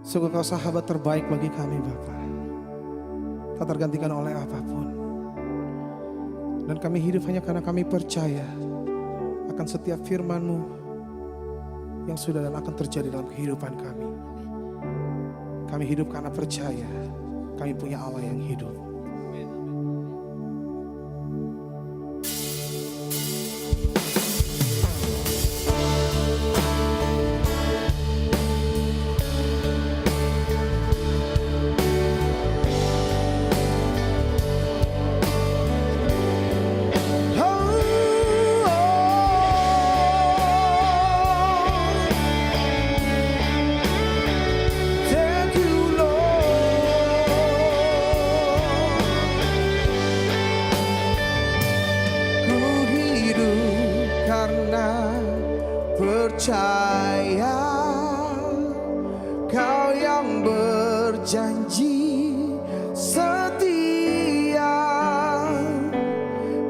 Sungguh Kau sahabat terbaik bagi kami Bapa. Tak tergantikan oleh apapun. Dan kami hidup hanya karena kami percaya akan setiap firman-Mu yang sudah dan akan terjadi dalam kehidupan kami. Kami hidup karena percaya kami punya Allah yang hidup. Percaya Kau yang berjanji setia,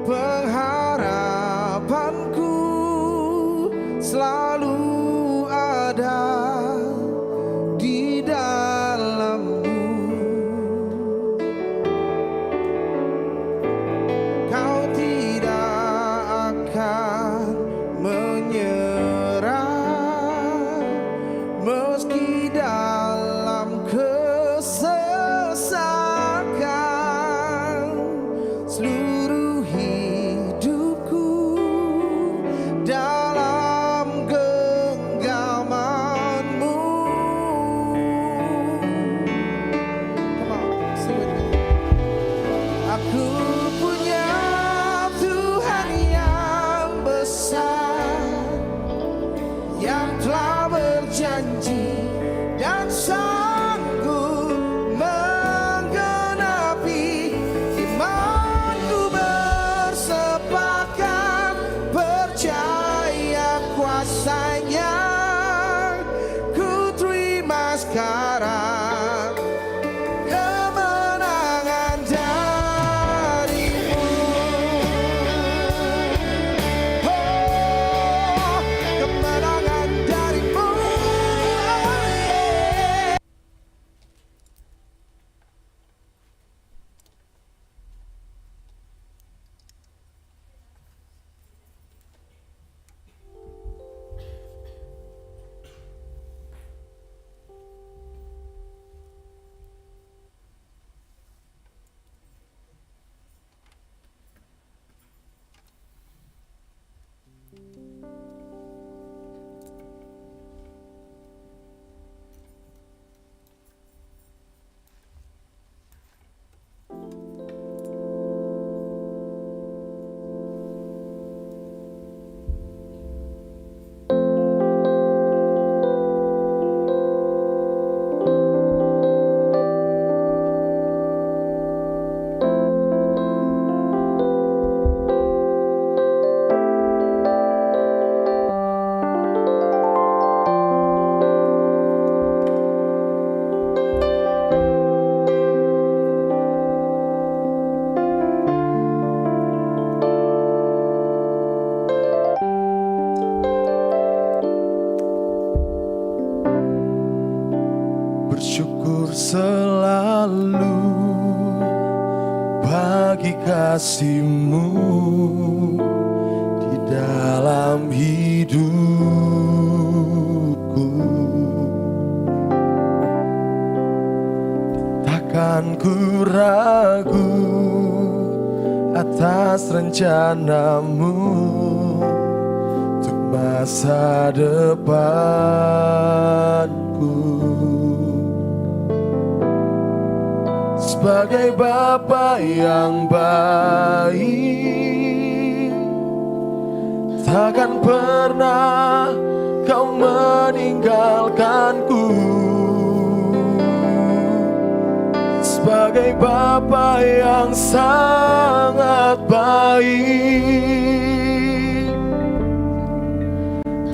pengharapanku selalu ada di dalam-Mu. Kau tidak akan menyerah meski dalam kesesakan. Seluruh hidupku dalam genggaman-Mu. Come on, sing with me. Aku punya Tuhan yang besar, yang telah berjanji dan sanggup menggenapi. Imanku bersepakat percaya kuasa-Nya. Ku terima sekarang kemenangan dari-Mu. Oh, kemenangan dari-Mu. Bersyukur selalu bagi kasih-Mu di dalam hidupku. Takkan ku ragu atas rencana-Mu untuk masa depanku. Sebagai Bapa yang baik, takkan pernah Kau meninggalkanku. Sebagai Bapa yang sangat baik,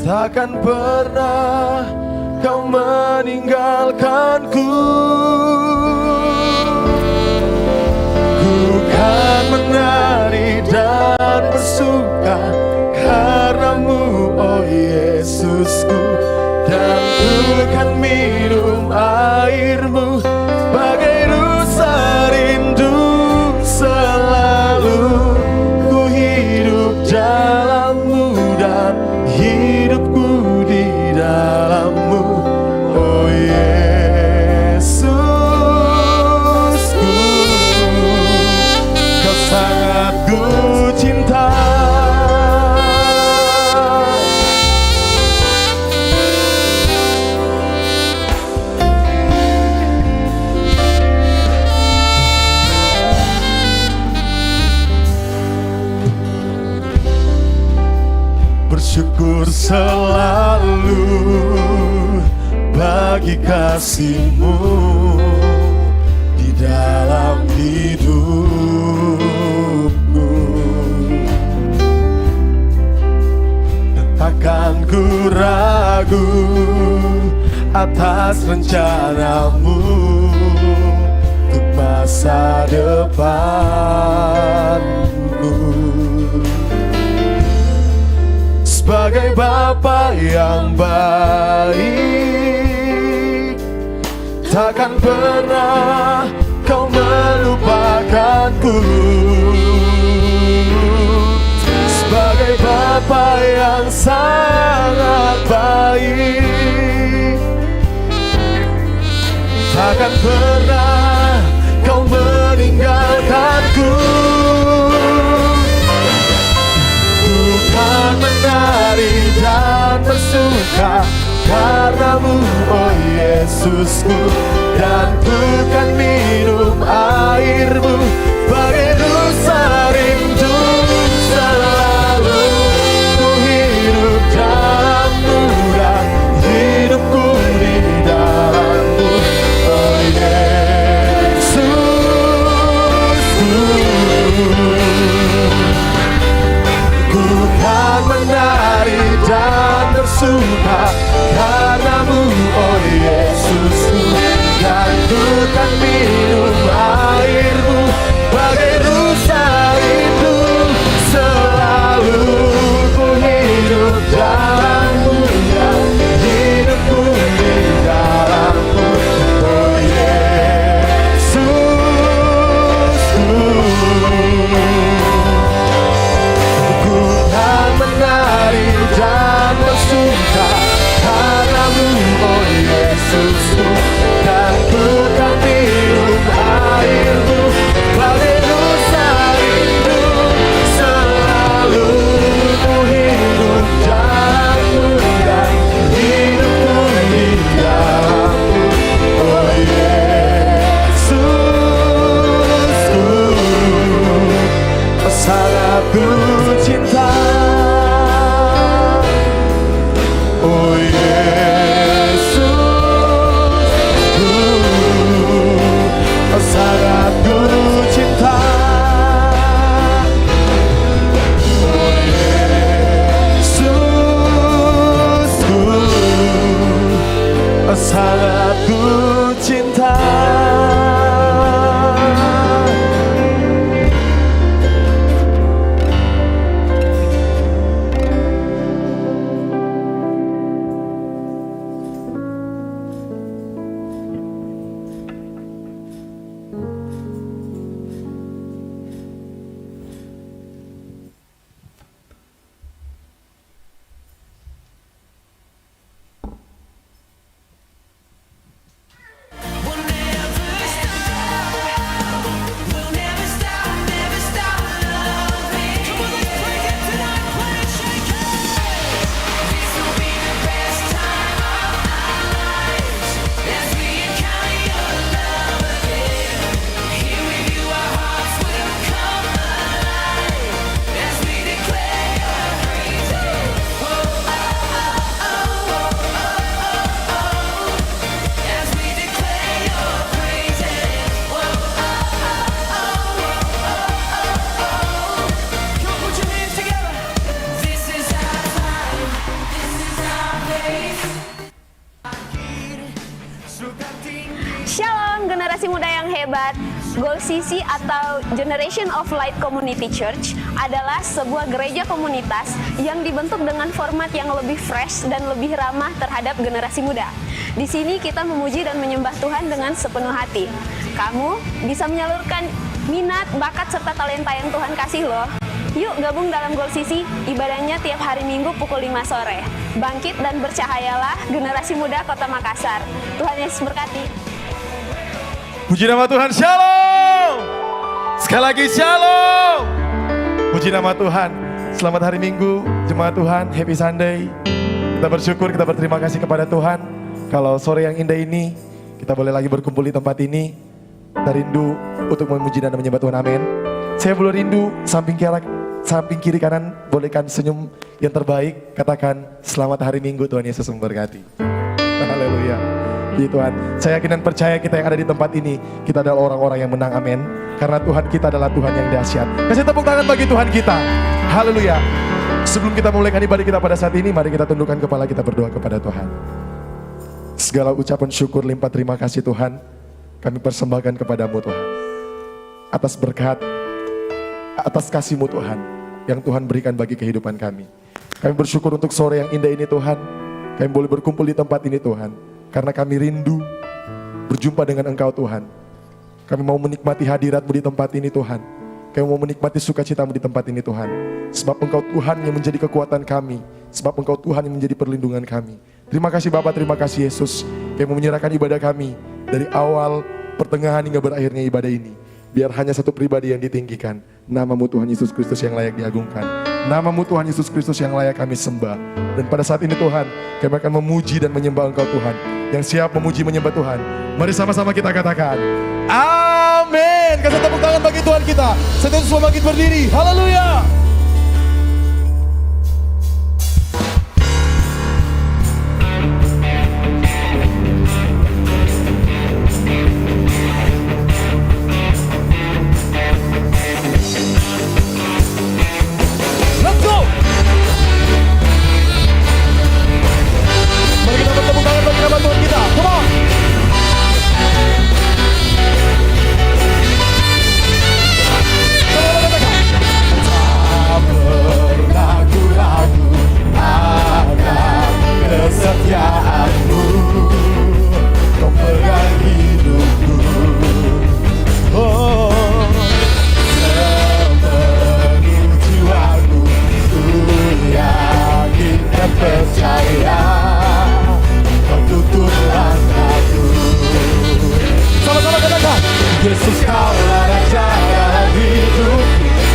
takkan pernah Kau meninggalkanku. Ku kan menari dan bersuka karena-Mu, oh Yesusku, dan ku kan minum air selalu bagi kasih-Mu di dalam hidupku. Takkan ku ragu atas rencana-Mu untuk masa depanku. Sebagai Bapa yang baik, takkan pernah Kau melupakanku. Sebagai Bapa yang sangat baik, takkan pernah Kau meninggalkanku. Ku kan menari dan bersuka karena-Mu, oh Yesusku, dan ku kan minum air-Mu bagai rusa rindu. Selalu ku hidup dalam-Mu dan hidupku di dalam-Mu, oh Yesusku. Ku kan menari dan bersuka karena-Mu, oh Yesusku, dan ku kan minum air-Mu bagai rusa rindu. Selalu ku hidup dalam-Mu dan hidupku di dalam-Mu, oh Yesusku. Ku kan menari dan bersuka karena-Mu, oh Yesusku, dan ku kan minum air-Mu bagai rusa rindu. Selalu ku hidup dalam-Mu dan hidupku di dalam-Mu, oh Yesusku. Sangat ku cinta, oh Yesusku, sangat ku cinta, oh Yesusku, sangat ku cinta. Shalom generasi muda yang hebat. Goal CC atau Generation of Light Community Church adalah sebuah gereja komunitas yang dibentuk dengan format yang lebih fresh dan lebih ramah terhadap generasi muda. Di sini kita memuji dan menyembah Tuhan dengan sepenuh hati. Kamu bisa menyalurkan minat, bakat, serta talenta yang Tuhan kasih loh. Yuk gabung dalam Goal CC, ibadahnya tiap hari Minggu pukul 5 sore. Bangkit dan bercahayalah generasi muda Kota Makassar. Tuhan Yesus berkati. Puji nama Tuhan, shalom. Sekali lagi shalom. Puji nama Tuhan. Selamat hari Minggu, jemaat Tuhan, happy Sunday. Kita bersyukur, kita berterima kasih kepada Tuhan. Kalau sore yang indah ini, kita boleh lagi berkumpul di tempat ini. Kita rindu untuk memuji dan menyembah Tuhan, amin. Saya belum rindu samping samping kiri kanan bolehkan senyum yang terbaik. Katakan selamat hari Minggu, Tuhan Yesus memberkati. Haleluya. Puji Tuhan. Saya yakin dan percaya kita yang ada di tempat ini, kita adalah orang-orang yang menang, amin. Karena Tuhan kita adalah Tuhan yang dahsyat. Kasih tepuk tangan bagi Tuhan kita. Haleluya. Sebelum kita memulaikan ibadah kita pada saat ini, mari kita tundukkan kepala, kita berdoa kepada Tuhan. Segala ucapan syukur limpah terima kasih Tuhan, kami persembahkan kepadamu Tuhan. Atas berkat, atas kasih-Mu Tuhan, yang Tuhan berikan bagi kehidupan kami. Kami bersyukur untuk sore yang indah ini Tuhan. Kami boleh berkumpul di tempat ini Tuhan. Karena kami rindu berjumpa dengan Engkau Tuhan. Kami mau menikmati hadirat-Mu di tempat ini Tuhan. Kami mau menikmati sukacita-Mu di tempat ini Tuhan. Sebab Engkau Tuhan yang menjadi kekuatan kami. Sebab Engkau Tuhan yang menjadi perlindungan kami. Terima kasih Bapa, terima kasih Yesus. Kami mau menyerahkan ibadah kami dari awal, pertengahan hingga berakhirnya ibadah ini. Biar hanya satu pribadi yang ditinggikan. Nama-Mu Tuhan Yesus Kristus yang layak diagungkan. Nama-Mu Tuhan Yesus Kristus yang layak kami sembah. Dan pada saat ini Tuhan, kami akan memuji dan menyembah Engkau Tuhan. Yang siap memuji menyembah Tuhan. Mari sama-sama kita katakan, amin. Kasih tepuk tangan bagi Tuhan kita. Setelah semua bangkit berdiri. Haleluya. Yesus kaulah Raja dalam hidup,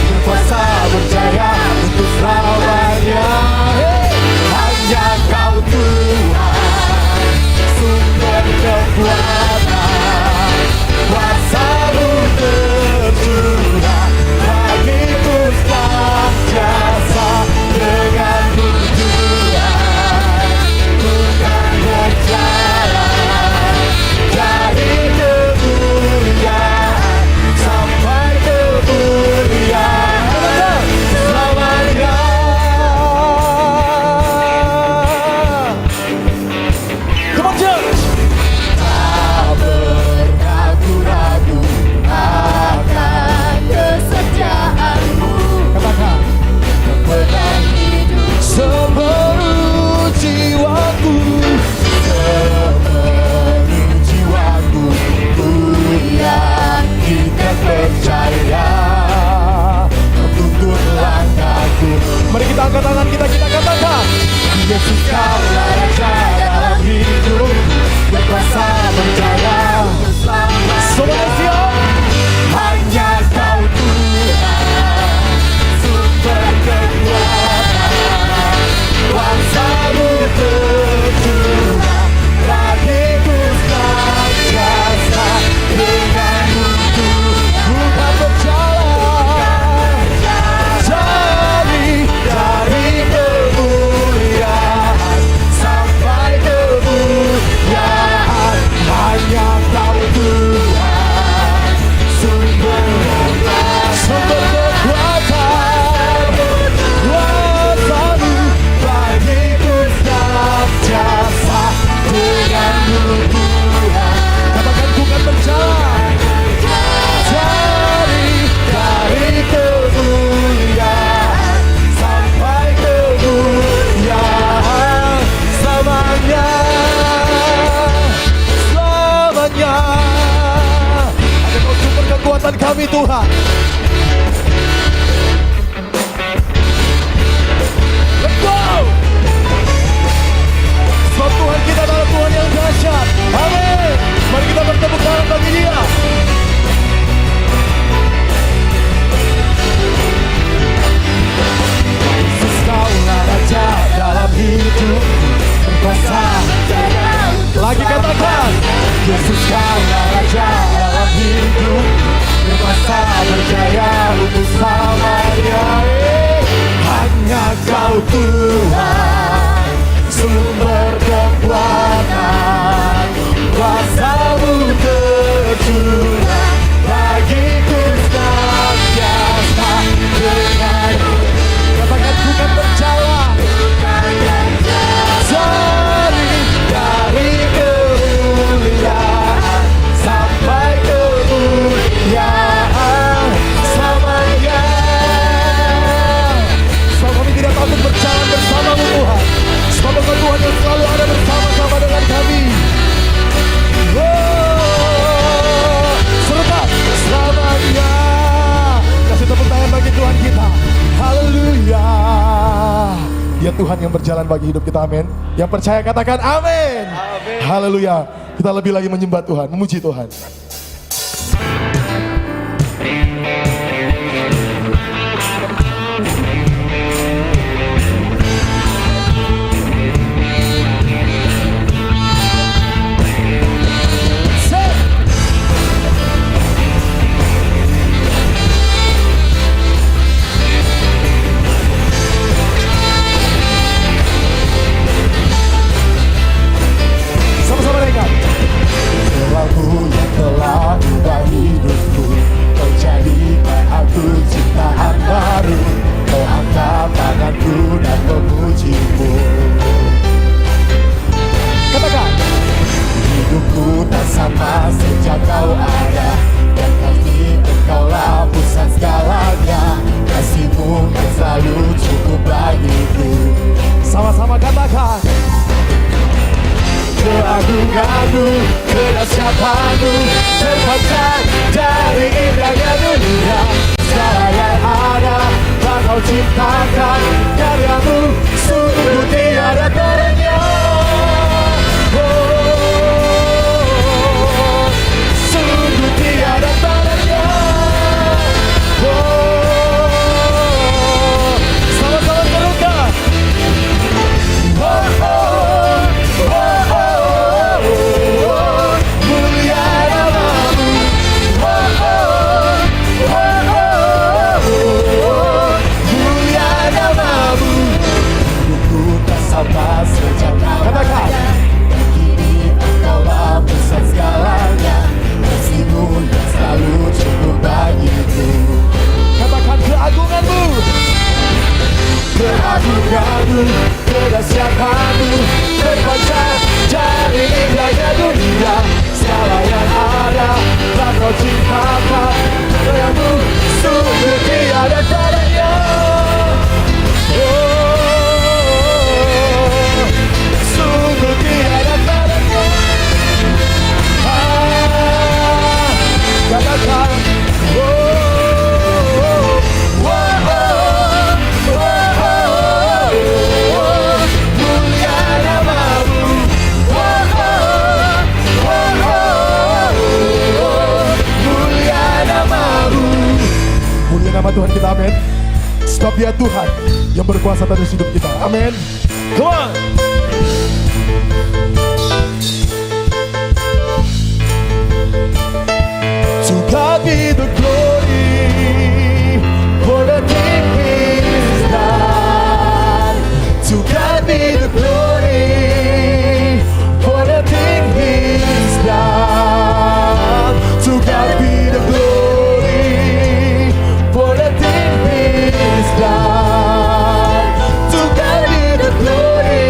berkuasa berjaya untuk selamanya. Hanya Kau Tuhan, sumber kekuatan, kuasa-Mu tercurah bagiku senantiasa. Dengan tujuan ku kan berjalan dari kemuliaan sampai kemuliaan selamanya. Come on church. Tak beragu-ragu akan kesetiaan-Mu. Katakan, pegang hidup sepenuh jiwaku, sepenuh jiwaku. Ku yakin dan percaya, tuntun langkahku. Mari kita angkat tangan kita katakan, Yesus kaulah Raja dalam hidup, berkuasa berjaya semuanya siap. hanya Kau Tuhan, sumber kekuatan, kuasa-Mu tercurah bagiku senantiasa. Dengan-Mu ku kan berjalan dari kemuliaan sampai kemuliaan. Hanya Kau Tuhan, sumber kekuatan, kuasa-Mu bagiku senantiasa. Dengan-Mu Tuhan, katakan ku kan berjalan dari kemuliaan sampai kemuliaan selamanya. Selamanya. Ada Kau sumber kekuatan kami Tuhan. Let's go. Sebab Tuhan kita adalah Tuhan yang dahsyat. Amin. Mari kita bertepuk tangan bagi Dia. Yesus kaulah Raja dalam hidup, berkuasa. Lagi katakan, Yesus kaulah Raja dalam hidup, berkuasa berjaya Tuhan, sumber kekuatan, kuasa-Mu tercurah bagiku senantiasa dengan. Katakan ku kan percaya dari kemuliaan sampai kemuliaan selamanya. Sebab kami tidak takut berjalan bersama-Mu Tuhan. Sebab Engkau Tuhan yang selalu ada bersama-sama dengan kami. Serta selamanya. Kasih tepuk tangan bagi Tuhan kita. Haleluya. Dia Tuhan yang berjalan bagi hidup kita, amin. Yang percaya katakan amin. Haleluya. Kita lebih lagi menyembah Tuhan, memuji Tuhan. Sama-sama dengar. Lagu yang telah ubah hidupku, Kau jadikan aku ciptaan baru. Kau angkat tanganku dan memuji-Mu. Katakan, hidupku tak sama sejak Kau ada, dan kasih Engkaulah pusat segalanya. Kasih-Mu yang selalu cukup bagiku. Sama-sama katakan, keagungan-Mu, kedahsyatan-Mu terpancar dari indahnya dunia. Segala yang ada telah Kau ciptakan, karya-Mu sungguh tiada teranya. Oh, sungguh tiada teranya. Oh, sama-sama terungkap. Oh, oh, oh, oh. Mulia namamu, oh, oh, oh, oh, mulia namamu. Hidupku tak sama sejak Kau ada, dan kini Engkaulah pusat segalanya. Kasih-Mu yang selalu cukup bagiku. Katakan keagungan-Mu, keagungan-Mu, kedahsyatan-Mu terpancar dari indahnya dunia. Segala yang ada telah Kau ciptakan, karya-Mu sungguh tiada tandanya. Oh, sungguh tiada tandanya. Katakan, oh, oh, oh, oh, oh, oh, mulia namamu, oh, oh, oh, oh, mulia namamu. Mulia nama Tuhan kita, amin. Sebab Dia Tuhan yang berkuasa atas hidup kita, amin. Come on. To God be the glory for the things He's done. To God be the glory for the things He's done. To God be the glory for the things He's done. To God be the glory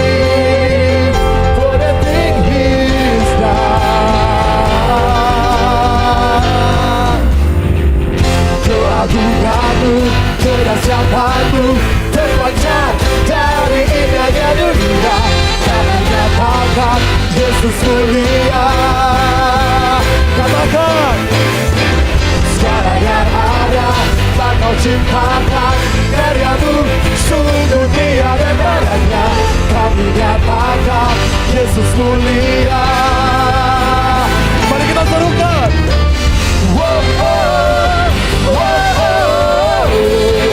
for the things He's done. Keagungan-Mu, kedahsyatan-Mu terpancar dari indahnya dunia. Kami nyatakan Yesus mulia. Katakan, segala yang ada telah Kau ciptakan, karya-Mu sungguh tiada tandanya. Kami nyatakan Yesus mulia. Mari kita serukan. Wow, oh, oh, oh,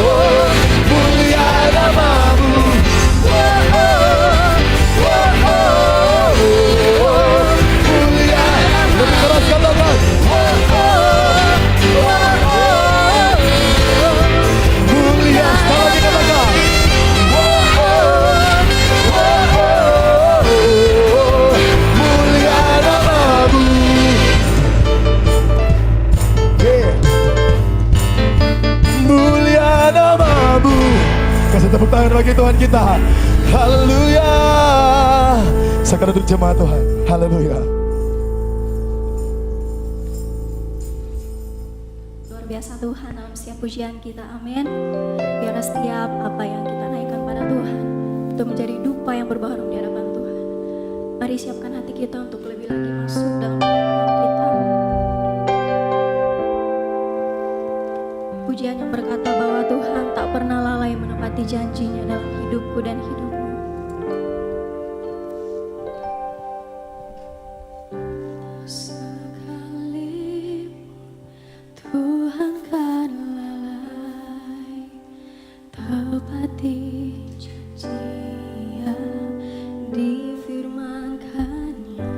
oh, mulia namamu. Oh, oh, oh, oh, oh, mulia. Lebih keras katakan. Oh, oh, oh, oh, mulia. Sekali lagi katakan. Oh, oh, bagi Tuhan kita. Haleluya. Sekarang untuk jemaat Tuhan. Haleluya. Luar biasa Tuhan dalam setiap pujian kita, amin. Biar setiap apa yang kita naikkan pada Tuhan itu menjadi dupa yang berbaharum di hadapan Tuhan. Mari siapkan hati kita untuk lebih lagi masuk dalam perjalanan kita. Pujian yang berkata bahwa Tuhan tak pernah lalai menepati janjinya dalam hidupku dan hidupmu. Sekalipun Tuhan kan lalai tepati janji yang difirmankannya.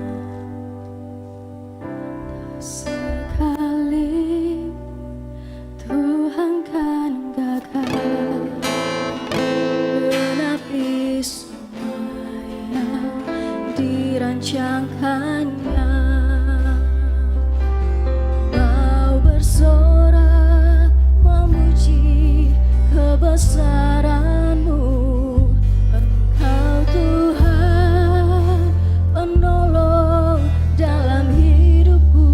Sekalipun Tuhan kan gagal genapi semua yang dirancangkannya. Mau bersorak memuji kebesaran-Mu, Engkau Tuhan penolong dalam hidupku.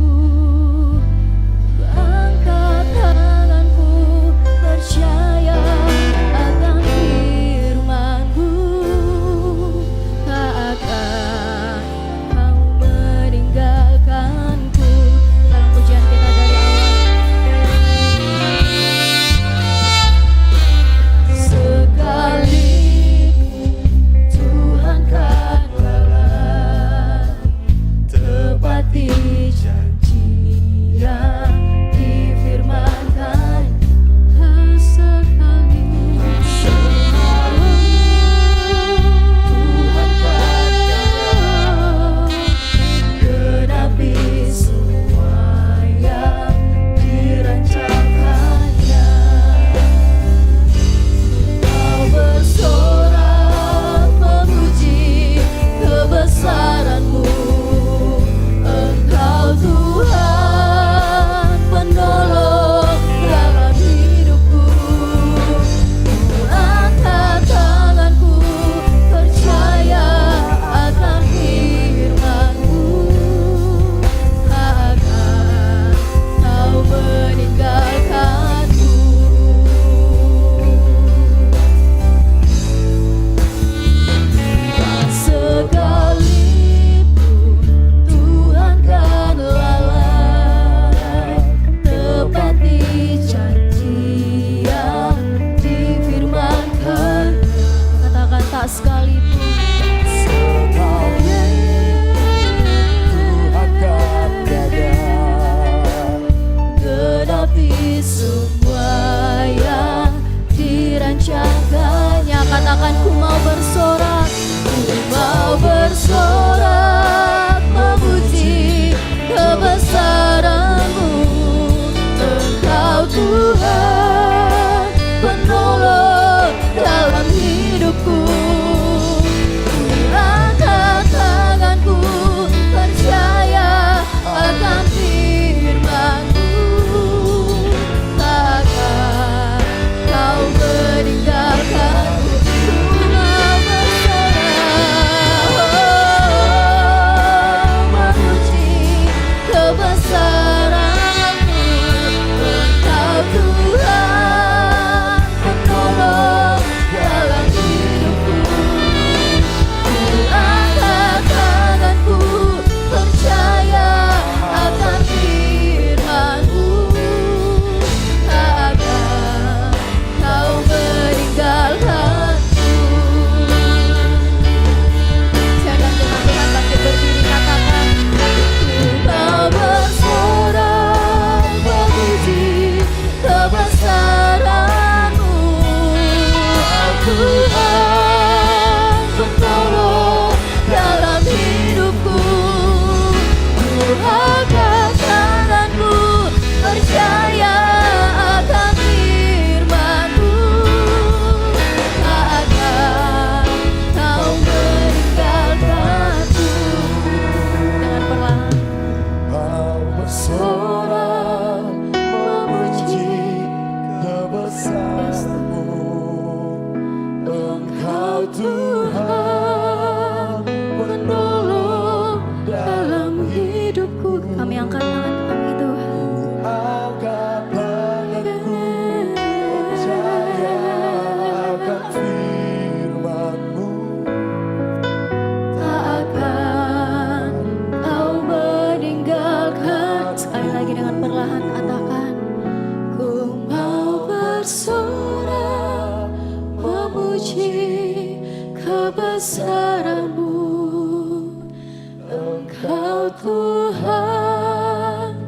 Tuhan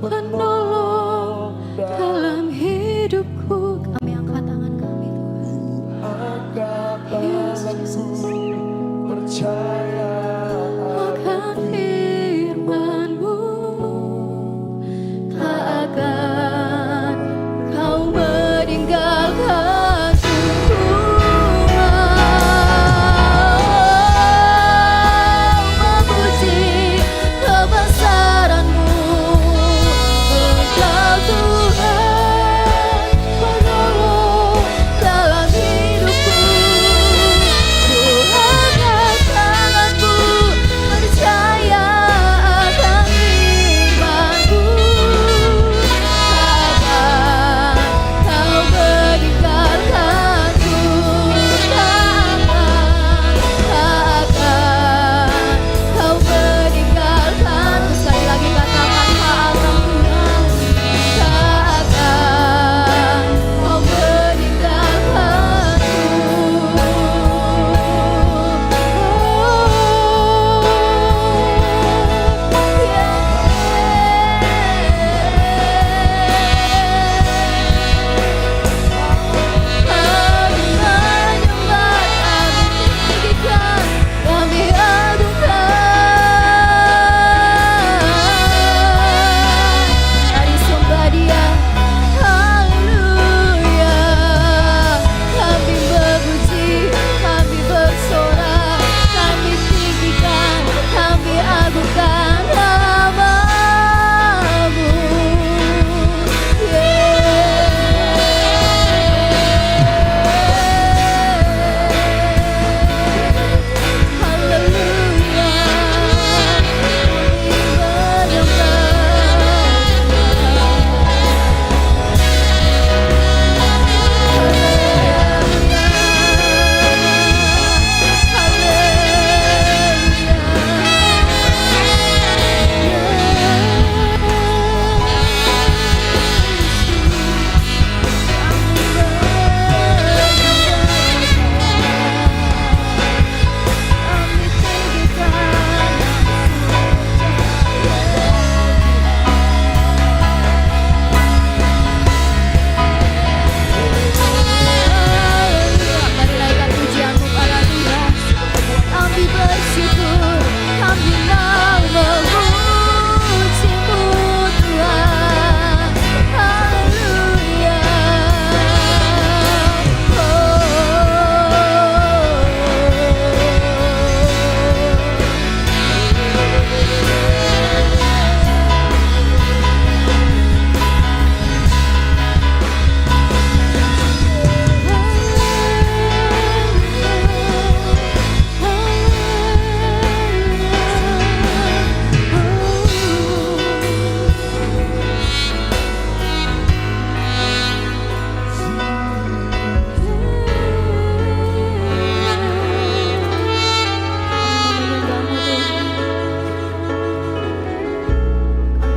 penolong dalam hidupku. Kami angkat tangan kami Tuhan. Angkat Yes, tanganku, Jesus. percaya Akan firman-Mu, tak akan Kau meninggalkan memuji kebesaran-Mu. Engkau Tuhan penolong dalam hidupku. Ku angkat tanganku, percaya akan firman-Mu. Takkan Kau meninggalkanku, takkan Kau meninggalkanku. Sekali lagi katakan, takkan Tuhan, takkan Kau meninggalkanku. Kami menyembah, kami tinggikan, kami agungkan. Mari sembah Dia, haleluya. Kami memuji, kami bersorak, kami tinggikan, kami agungkan nama-Mu. Haleluya, Mari naikkan pujian-Mu pada Tuhan. Kami bersyukur, kami mau memuji-Mu Tuhan. Haleluya.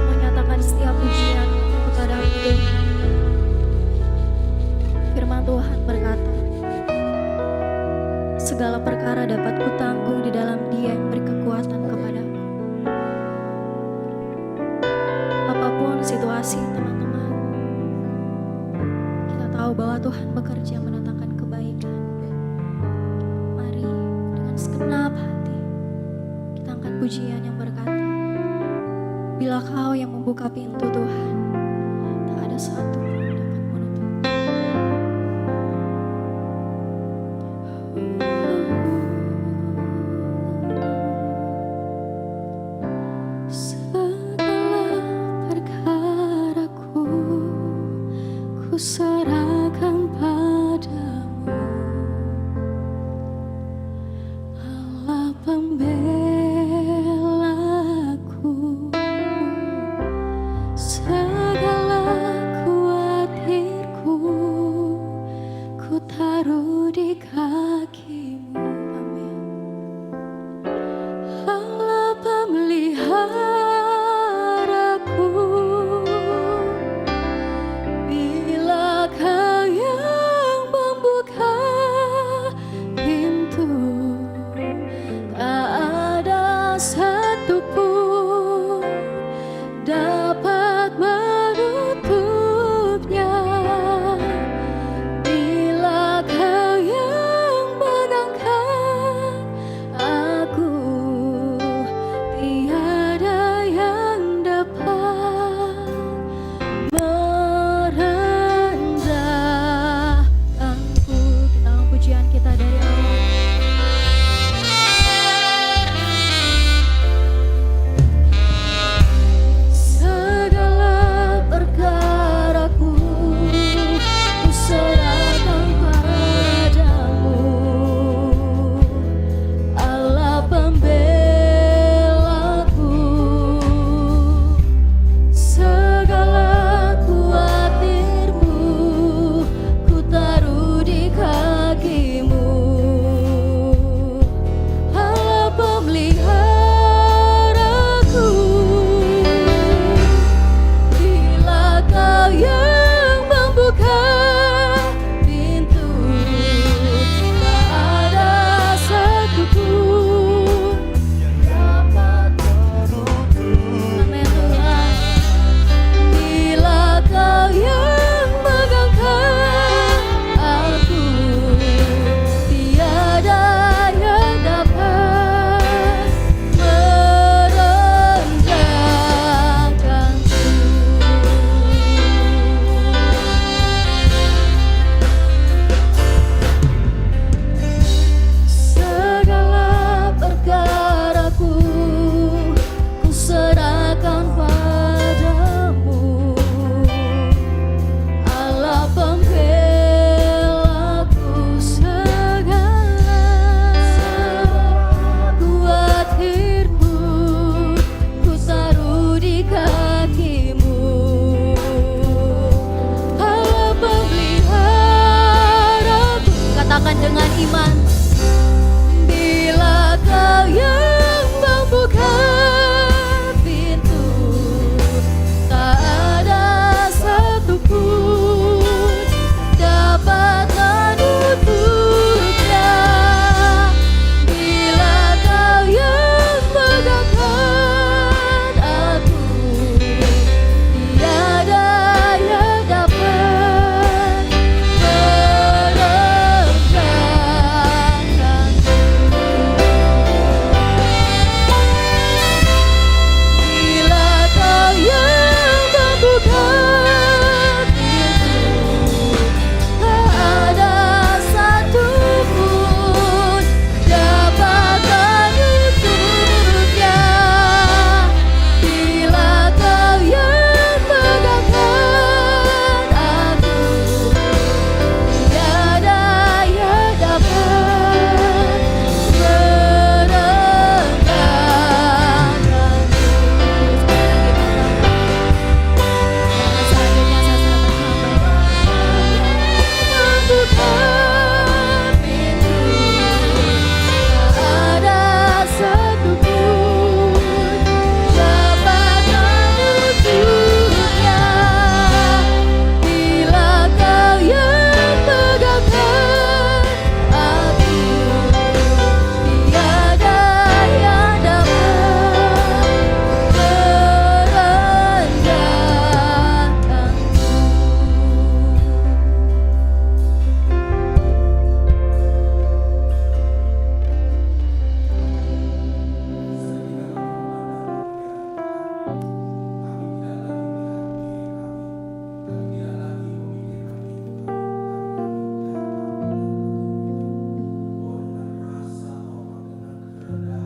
Kami menyatakan setiap pujian kepada-Mu Tuhan. Firman Tuhan berkata, segala perkara dapat kutanggung di dalam Dia yang beri kekuatan kepadaku. Apapun situasi teman-teman, kita tahu bahwa Tuhan bekerja mendatangkan kebaikan. Mari dengan segenap hati kita angkat pujian yang berkata, bila Kau yang membuka pintu Tuhan, tak ada satu pun dapat menutup. Segala perkaraku ku serahkan padamu, Allah pembelaku. Segala kuat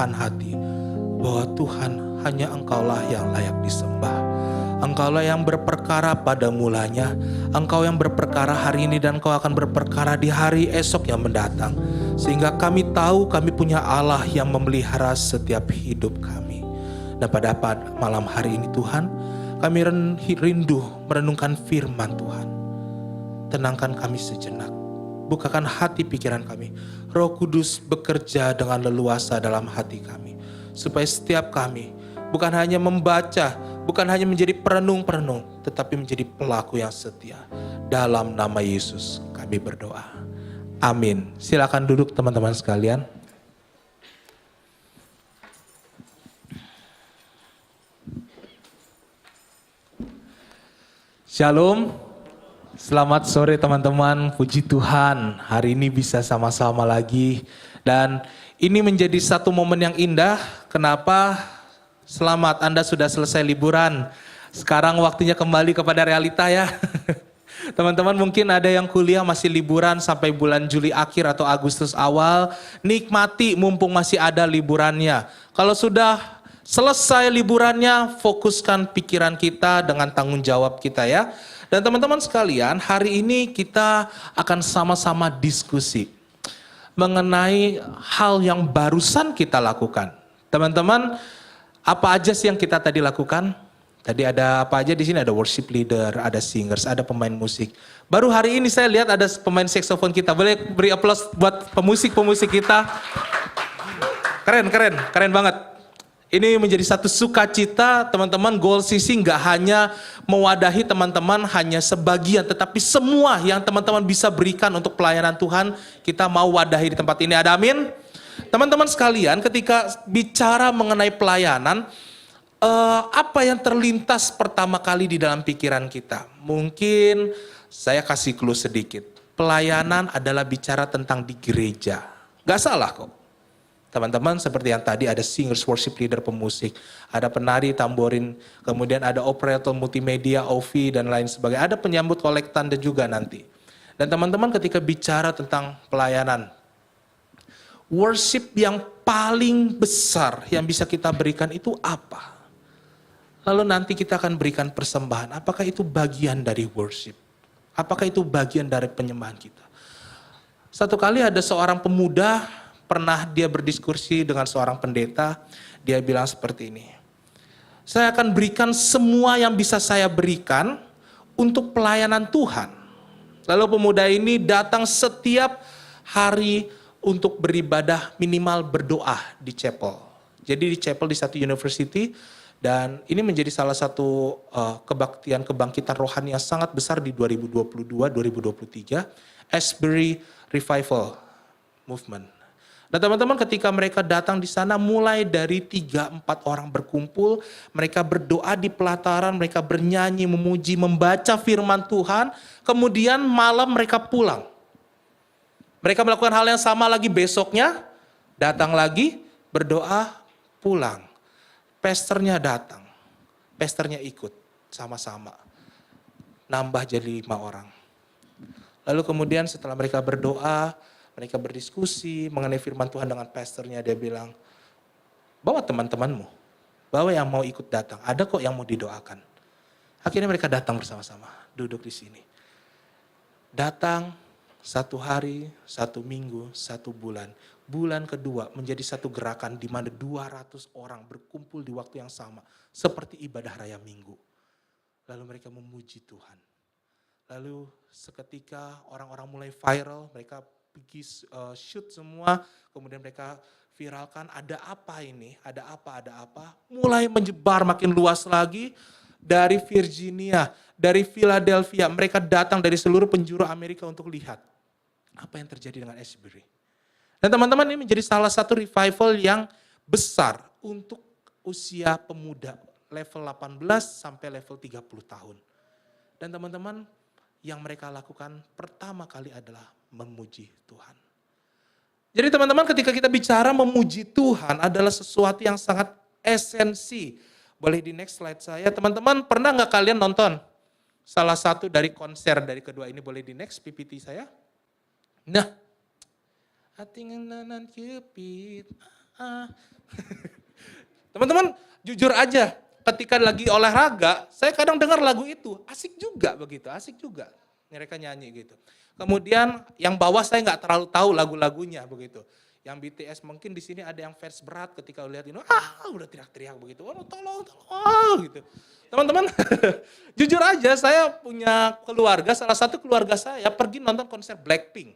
kerelaan hati bahwa Tuhan hanya Engkaulah yang layak disembah. Engkaulah yang berperkara pada mulanya, Engkau yang berperkara hari ini dan Engkau akan berperkara di hari esok yang mendatang. Sehingga kami tahu kami punya Allah yang memelihara setiap hidup kami. Dan pada malam hari ini Tuhan, kami rindu merenungkan firman Tuhan. Tenangkan kami sejenak, bukakan hati pikiran kami. Roh Kudus bekerja dengan leluasa dalam hati kami. Supaya setiap kami bukan hanya membaca, bukan hanya menjadi perenung-perenung, tetapi menjadi pelaku yang setia. Dalam nama Yesus kami berdoa. Amin. Silakan duduk teman-teman sekalian. Shalom. Selamat sore teman-teman. Puji Tuhan, hari ini bisa sama-sama lagi. Dan ini menjadi satu momen yang indah. Kenapa? Selamat, Anda sudah selesai liburan. Sekarang waktunya kembali kepada realita ya. Teman-teman mungkin ada yang kuliah masih liburan sampai bulan Juli akhir atau Agustus awal. Nikmati mumpung masih ada liburannya. Kalau sudah selesai liburannya, fokuskan pikiran kita dengan tanggung jawab kita ya. Dan teman-teman sekalian, hari ini kita akan sama-sama diskusi mengenai hal yang barusan kita lakukan. Teman-teman, apa aja sih yang kita tadi lakukan? Tadi ada apa aja di sini? Ada worship leader, ada singers, ada pemain musik. Baru hari ini saya lihat ada pemain saxophone kita. Boleh beri aplaus buat pemusik-pemusik kita. Keren banget. Ini menjadi satu sukacita teman-teman. Goal CC nggak hanya mewadahi teman-teman hanya sebagian, tetapi semua yang teman-teman bisa berikan untuk pelayanan Tuhan, kita mau wadahi di tempat ini. Ada amin? Teman-teman sekalian, ketika bicara mengenai pelayanan, apa yang terlintas pertama kali di dalam pikiran kita? Mungkin saya kasih clue sedikit. Pelayanan adalah bicara tentang di gereja. Gak salah kok. Teman-teman seperti yang tadi ada singers, worship leader, pemusik. Ada penari, tamborin, kemudian ada operator multimedia, OV dan lain sebagainya. Ada penyambut kolektan dan juga nanti. Dan teman-teman ketika bicara tentang pelayanan, worship yang paling besar yang bisa kita berikan itu apa? Lalu nanti kita akan berikan persembahan. Apakah itu bagian dari worship? Apakah itu bagian dari penyembahan kita? Satu kali ada seorang pemuda, pernah dia berdiskusi dengan seorang pendeta. Dia bilang seperti ini. Saya akan berikan semua yang bisa saya berikan untuk pelayanan Tuhan. Lalu pemuda ini datang setiap hari untuk beribadah, minimal berdoa di chapel. Jadi di chapel di satu university. Dan ini menjadi salah satu kebangkitan rohani yang sangat besar di 2022-2023, Asbury Revival Movement. Dan teman-teman ketika mereka datang di sana mulai dari 3-4 orang berkumpul, mereka berdoa di pelataran, mereka bernyanyi, memuji, membaca firman Tuhan, kemudian malam mereka pulang. Mereka melakukan hal yang sama lagi besoknya, datang lagi, berdoa, pulang. Pastornya datang, pastornya ikut sama-sama, nambah jadi 5 orang. Lalu kemudian setelah mereka berdoa, mereka berdiskusi mengenai firman Tuhan dengan pastornya, dia bilang, bawa teman-temanmu, bawa yang mau ikut datang, ada kok yang mau didoakan. Akhirnya mereka datang bersama-sama, duduk di sini. Datang 1 hari, 1 minggu, 1 bulan. Bulan kedua menjadi satu gerakan di mana 200 orang berkumpul di waktu yang sama. Seperti ibadah raya minggu. Lalu mereka memuji Tuhan. Lalu seketika orang-orang mulai viral, mereka pergi shoot semua. Kemudian mereka viralkan, ada apa ini, ada apa. Mulai menyebar makin luas lagi. Dari Virginia, dari Philadelphia, mereka datang dari seluruh penjuru Amerika untuk lihat. Apa yang terjadi dengan Asbury. Dan teman-teman ini menjadi salah satu revival yang besar untuk usia pemuda. Level 18 sampai level 30 tahun. Dan teman-teman yang mereka lakukan pertama kali adalah memuji Tuhan. Jadi teman-teman ketika kita bicara memuji Tuhan adalah sesuatu yang sangat esensi. Boleh di next slide saya. Teman-teman pernah gak kalian nonton salah satu dari konser dari kedua ini? Boleh di next PPT saya. Nah. Hati ngenanan Cupid, Teman-teman, jujur aja, ketika lagi olahraga, saya kadang dengar lagu itu, asik juga begitu, asik juga. Mereka nyanyi gitu. Kemudian yang bawah saya nggak terlalu tahu lagu-lagunya begitu. Yang BTS mungkin di sini ada yang fans berat ketika lihat ini, udah teriak-teriak begitu, tolong, gitu. Teman-teman, jujur aja saya punya keluarga, salah satu keluarga saya pergi nonton konser Blackpink.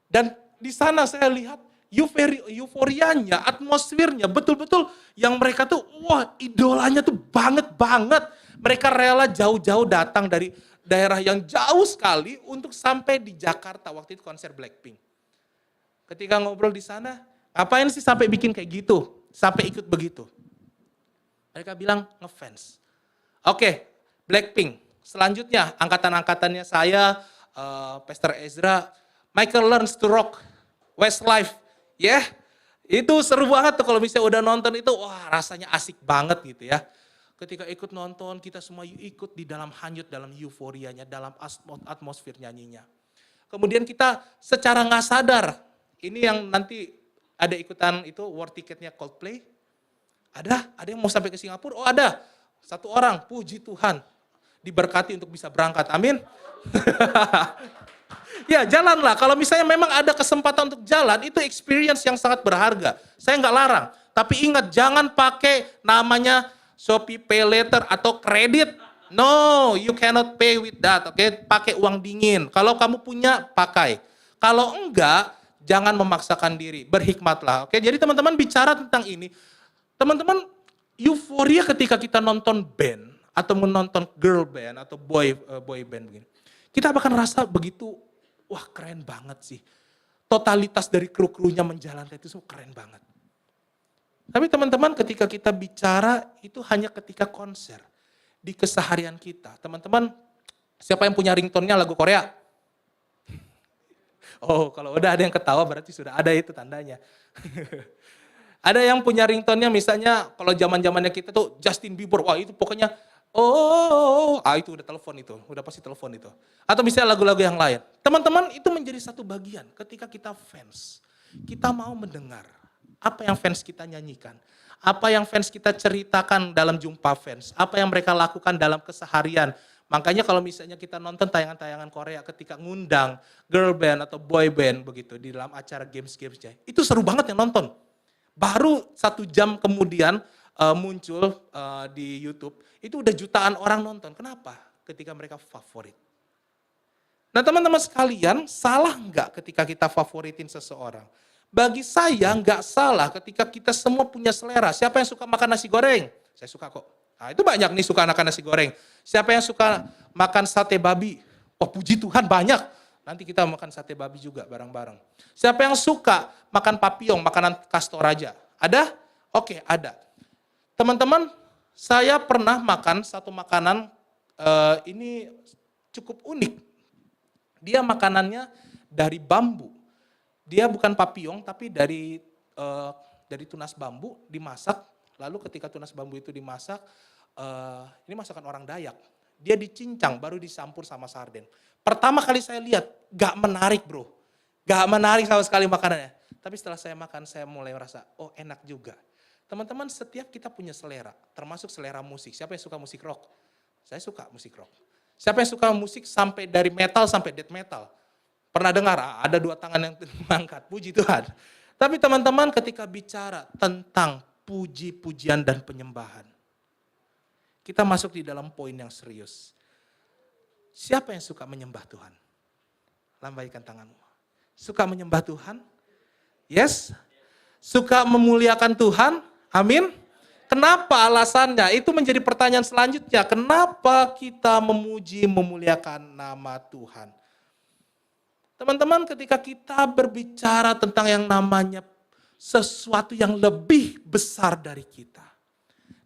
Dan di sana saya lihat euforianya, atmosfernya, betul-betul yang mereka tuh, wah idolanya tuh banget. Mereka rela jauh-jauh datang dari daerah yang jauh sekali untuk sampai di Jakarta waktu itu konser Blackpink. Ketika ngobrol di sana, ngapain sih sampai bikin kayak gitu? Sampai ikut begitu. Mereka bilang ngefans. Oke, Blackpink. Selanjutnya, angkatan-angkatannya saya, Pastor Ezra, Michael Learns to Rock, Westlife. Ya, itu seru banget tuh kalau misalnya udah nonton itu, wah rasanya asik banget gitu ya. Ketika ikut nonton, kita semua ikut di dalam hanyut, dalam euforianya, dalam atmosfer nyanyinya. Kemudian kita secara nggak sadar, ini yang nanti ada ikutan itu war ticketnya Coldplay. Ada yang mau sampai ke Singapura? Oh ada, satu orang, puji Tuhan. Diberkati untuk bisa berangkat, amin. Ya jalanlah, kalau misalnya memang ada kesempatan untuk jalan, itu experience yang sangat berharga. Saya nggak larang, tapi ingat jangan pakai namanya Shopee Pay Later atau kredit. No, you cannot pay with that, oke? Pakai uang dingin. Kalau kamu punya, pakai. Kalau enggak, jangan memaksakan diri, berhikmatlah. Oke, jadi teman-teman bicara tentang ini, teman-teman euforia ketika kita nonton band atau menonton girl band atau boy band begini, kita bahkan rasa begitu, wah keren banget sih. Totalitas dari kru-krunya menjalankan itu semua keren banget. Tapi teman-teman ketika kita bicara itu hanya ketika konser, di keseharian kita. Teman-teman, siapa yang punya ringtone-nya lagu Korea? Oh, kalau udah ada yang ketawa berarti sudah ada itu tandanya. Ada yang punya ringtone-nya misalnya kalau zaman-zamannya kita tuh Justin Bieber, wah itu pokoknya itu udah telepon itu, udah pasti telepon itu. Atau misalnya lagu-lagu yang lain. Teman-teman itu menjadi satu bagian ketika kita fans. Kita mau mendengar apa yang fans kita nyanyikan. Apa yang fans kita ceritakan dalam jumpa fans. Apa yang mereka lakukan dalam keseharian. Makanya kalau misalnya kita nonton tayangan-tayangan Korea ketika ngundang girl band atau boy band begitu di dalam acara games-gamesnya. Itu seru banget yang nonton. Baru 1 jam kemudian muncul di YouTube. Itu udah jutaan orang nonton. Kenapa? Ketika mereka favorit. Nah teman-teman sekalian, salah nggak ketika kita favoritin seseorang? Bagi saya nggak salah ketika kita semua punya selera. Siapa yang suka makan nasi goreng? Saya suka kok. Nah itu banyak nih suka makan nasi goreng. Siapa yang suka makan sate babi? Oh puji Tuhan banyak. Nanti kita makan sate babi juga bareng-bareng. Siapa yang suka makan papillon, makanan khas Toraja? Ada? Oke, ada. Teman-teman, saya pernah makan satu makanan, ini cukup unik. Dia makanannya dari bambu. Dia bukan papillon, tapi dari tunas bambu dimasak. Lalu ketika tunas bambu itu dimasak, ini masakan orang Dayak. Dia dicincang, baru dicampur sama sarden. Pertama kali saya lihat, gak menarik bro. Gak menarik sama sekali makanannya. Tapi setelah saya makan, saya mulai merasa, oh enak juga. Teman-teman, setiap kita punya selera, termasuk selera musik. Siapa yang suka musik rock? Saya suka musik rock. Siapa yang suka musik sampai dari metal sampai death metal? Pernah dengar, ada 2 tangan yang mengangkat, puji Tuhan. Tapi teman-teman ketika bicara tentang puji-pujian dan penyembahan, kita masuk di dalam poin yang serius. Siapa yang suka menyembah Tuhan? Lambaikan tanganmu. Suka menyembah Tuhan? Yes? Suka memuliakan Tuhan? Amin? Kenapa alasannya? Itu menjadi pertanyaan selanjutnya. Kenapa kita memuji, memuliakan nama Tuhan? Teman-teman, ketika kita berbicara tentang yang namanya sesuatu yang lebih besar dari kita.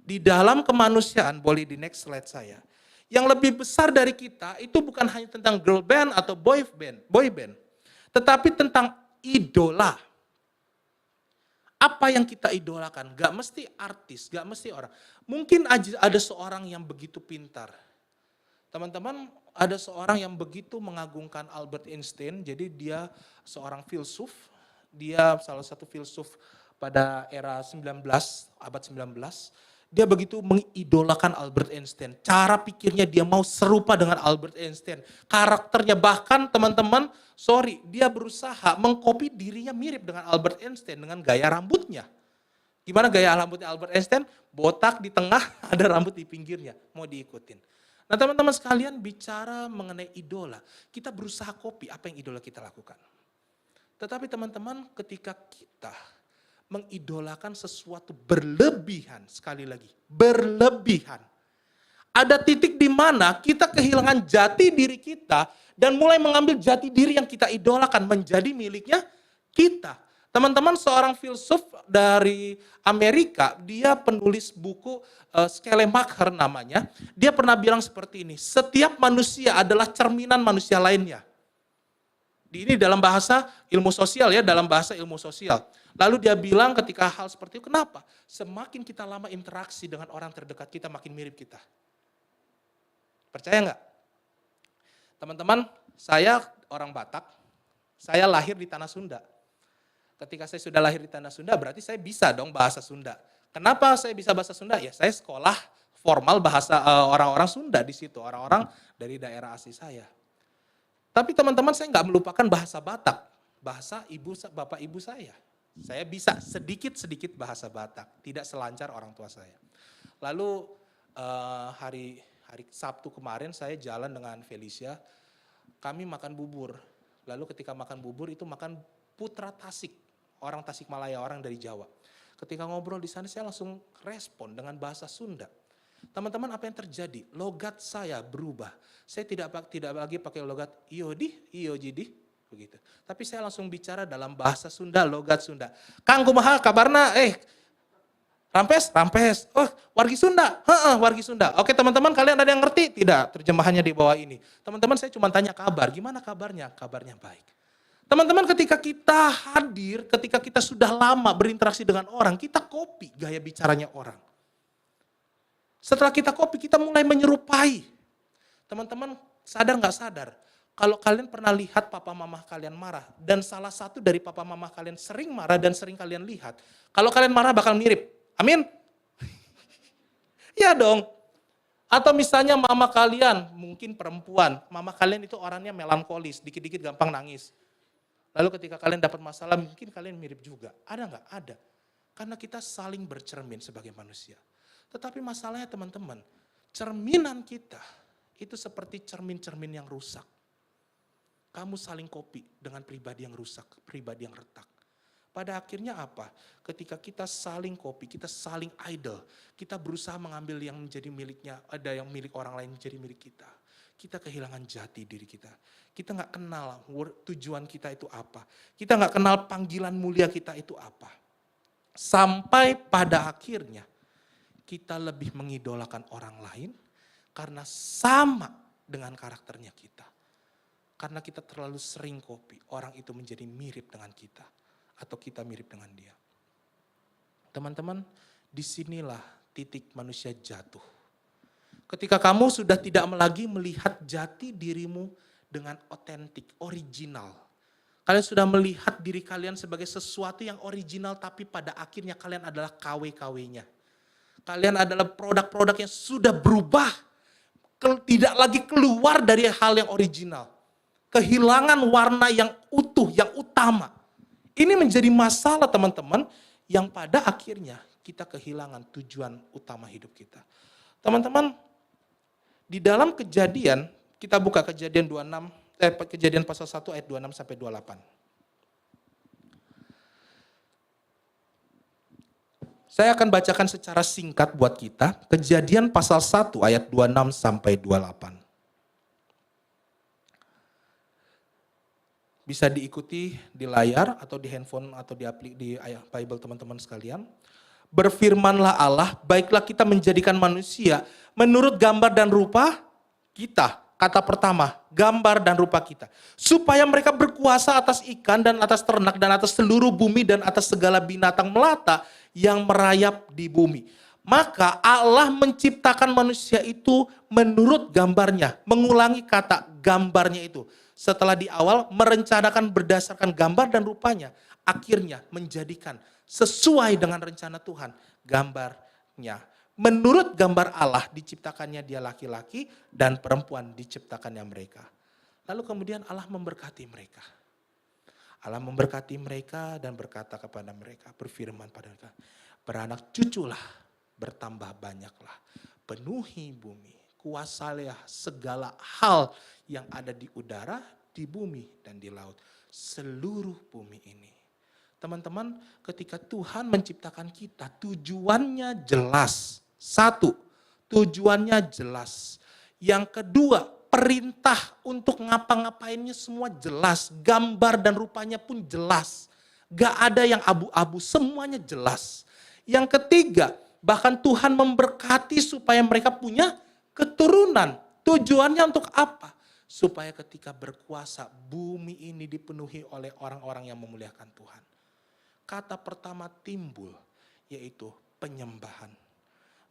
Di dalam kemanusiaan, boleh di next slide saya. Yang lebih besar dari kita itu bukan hanya tentang girl band atau boy band. Tetapi tentang idola. Apa yang kita idolakan? Gak mesti artis, gak mesti orang. Mungkin ada seorang yang begitu pintar. Teman-teman, ada seorang yang begitu mengagungkan Albert Einstein, jadi dia seorang filsuf, dia salah satu filsuf pada era 19, abad 19, dia begitu mengidolakan Albert Einstein. Cara pikirnya dia mau serupa dengan Albert Einstein. Karakternya bahkan teman-teman, dia berusaha mengkopi dirinya mirip dengan Albert Einstein dengan gaya rambutnya. Gimana gaya rambutnya Albert Einstein? Botak di tengah, ada rambut di pinggirnya. Mau diikutin. Nah teman-teman sekalian, bicara mengenai idola, kita berusaha kopi apa yang idola kita lakukan. Tetapi teman-teman, ketika kita mengidolakan sesuatu berlebihan, sekali lagi, berlebihan. Ada titik di mana kita kehilangan jati diri kita dan mulai mengambil jati diri yang kita idolakan menjadi miliknya kita. Teman-teman, seorang filsuf dari Amerika, dia penulis buku Schleiermacher namanya, dia pernah bilang seperti ini, setiap manusia adalah cerminan manusia lainnya. Ini dalam bahasa ilmu sosial ya, dalam bahasa ilmu sosial. Lalu dia bilang ketika hal seperti itu, kenapa? Semakin kita lama interaksi dengan orang terdekat kita, makin mirip kita. Percaya nggak? Teman-teman, saya orang Batak, saya lahir di Tanah Sunda. Ketika saya sudah lahir di Tanah Sunda, berarti saya bisa dong bahasa Sunda. Kenapa saya bisa bahasa Sunda? Ya saya sekolah formal bahasa orang-orang Sunda di situ, orang-orang dari daerah asli saya. Tapi teman-teman, saya nggak melupakan bahasa Batak, bahasa bapak ibu saya. Saya bisa sedikit-sedikit bahasa Batak, tidak selancar orang tua saya. Lalu hari Sabtu kemarin saya jalan dengan Felicia, kami makan bubur. Lalu ketika makan bubur itu makan putra Tasik, orang Tasikmalaya, orang dari Jawa. Ketika ngobrol di sana saya langsung respon dengan bahasa Sunda. Teman-teman, apa yang terjadi? Logat saya berubah. Saya tidak lagi pakai logat iyo jidi. Begitu. Tapi saya langsung bicara dalam bahasa Sunda, logat Sunda. Kang kumaha kabarna? Rampes? Oh, wargi Sunda? Wargi Sunda. Oke teman-teman, kalian ada yang ngerti? Tidak, terjemahannya di bawah ini. Teman-teman, saya cuma tanya kabar, gimana kabarnya? Kabarnya baik. Teman-teman, ketika kita hadir, ketika kita sudah lama berinteraksi dengan orang, kita copy gaya bicaranya orang. Setelah kita copy, kita mulai menyerupai. Teman-teman, sadar nggak sadar? Kalau kalian pernah lihat papa mama kalian marah, dan salah satu dari papa mama kalian sering marah dan sering kalian lihat, kalau kalian marah bakal mirip. Amin? Ya dong. Atau misalnya mama kalian, mungkin perempuan, mama kalian itu orangnya melankolis, dikit-dikit gampang nangis. Lalu ketika kalian dapat masalah, mungkin kalian mirip juga. Ada nggak? Ada. Karena kita saling bercermin sebagai manusia. Tetapi masalahnya teman-teman, cerminan kita itu seperti cermin-cermin yang rusak. Kamu saling copy dengan pribadi yang rusak, pribadi yang retak. Pada akhirnya apa? Ketika kita saling copy, kita saling idol, kita berusaha mengambil yang menjadi miliknya, ada yang milik orang lain menjadi milik kita. Kita kehilangan jati diri kita. Kita nggak kenal tujuan kita itu apa. Kita nggak kenal panggilan mulia kita itu apa. Sampai pada akhirnya kita lebih mengidolakan orang lain karena sama dengan karakternya kita. Karena kita terlalu sering copy, orang itu menjadi mirip dengan kita. Atau kita mirip dengan dia. Teman-teman, disinilah titik manusia jatuh. Ketika kamu sudah tidak lagi melihat jati dirimu dengan otentik, original. Kalian sudah melihat diri kalian sebagai sesuatu yang original, tapi pada akhirnya kalian adalah KW-KW-nya. Kalian adalah produk-produk yang sudah berubah, tidak lagi keluar dari hal yang original. Kehilangan warna yang utuh, yang utama. Ini menjadi masalah teman-teman, yang pada akhirnya kita kehilangan tujuan utama hidup kita. Teman-teman, di dalam Kejadian, kita buka Kejadian 26, Kejadian pasal 1 ayat 26 sampai 28. Saya akan bacakan secara singkat buat kita, Kejadian pasal 1 ayat 26 sampai 28. Bisa diikuti di layar atau di handphone atau di Bible teman-teman sekalian. Berfirmanlah Allah, baiklah kita menjadikan manusia menurut gambar dan rupa kita. Kata pertama, gambar dan rupa kita. Supaya mereka berkuasa atas ikan dan atas ternak dan atas seluruh bumi dan atas segala binatang melata yang merayap di bumi. Maka Allah menciptakan manusia itu menurut gambarnya. Mengulangi kata gambarnya itu. Setelah di awal merencanakan berdasarkan gambar dan rupanya. Akhirnya menjadikan sesuai dengan rencana Tuhan, gambarnya. Menurut gambar Allah diciptakannya dia laki-laki dan perempuan diciptakannya mereka. Lalu kemudian Allah memberkati mereka. Allah memberkati mereka dan berkata kepada mereka, berfirman pada mereka, beranak cuculah, bertambah banyaklah, penuhi bumi, kuasailah segala hal yang ada di udara, di bumi dan di laut, seluruh bumi ini. Teman-teman, ketika Tuhan menciptakan kita, tujuannya jelas. Satu, tujuannya jelas. Yang kedua, perintah untuk ngapa-ngapainnya semua jelas. Gambar dan rupanya pun jelas. Gak ada yang abu-abu, semuanya jelas. Yang ketiga, bahkan Tuhan memberkati supaya mereka punya keturunan. Tujuannya untuk apa? Supaya ketika berkuasa, bumi ini dipenuhi oleh orang-orang yang memuliakan Tuhan. Kata pertama timbul, yaitu penyembahan.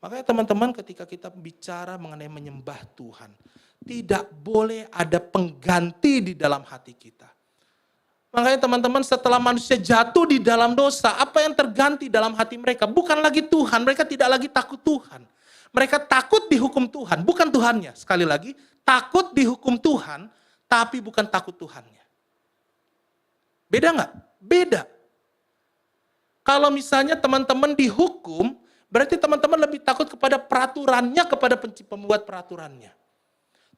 Makanya teman-teman, ketika kita bicara mengenai menyembah Tuhan, tidak boleh ada pengganti di dalam hati kita. Makanya teman-teman, setelah manusia jatuh di dalam dosa, apa yang terganti dalam hati mereka? Bukan lagi Tuhan, mereka tidak lagi takut Tuhan. Mereka takut dihukum Tuhan, bukan Tuhannya. Sekali lagi, takut dihukum Tuhan, tapi bukan takut Tuhannya. Beda nggak? Beda. Kalau misalnya teman-teman dihukum, berarti teman-teman lebih takut kepada peraturannya, kepada pembuat peraturannya.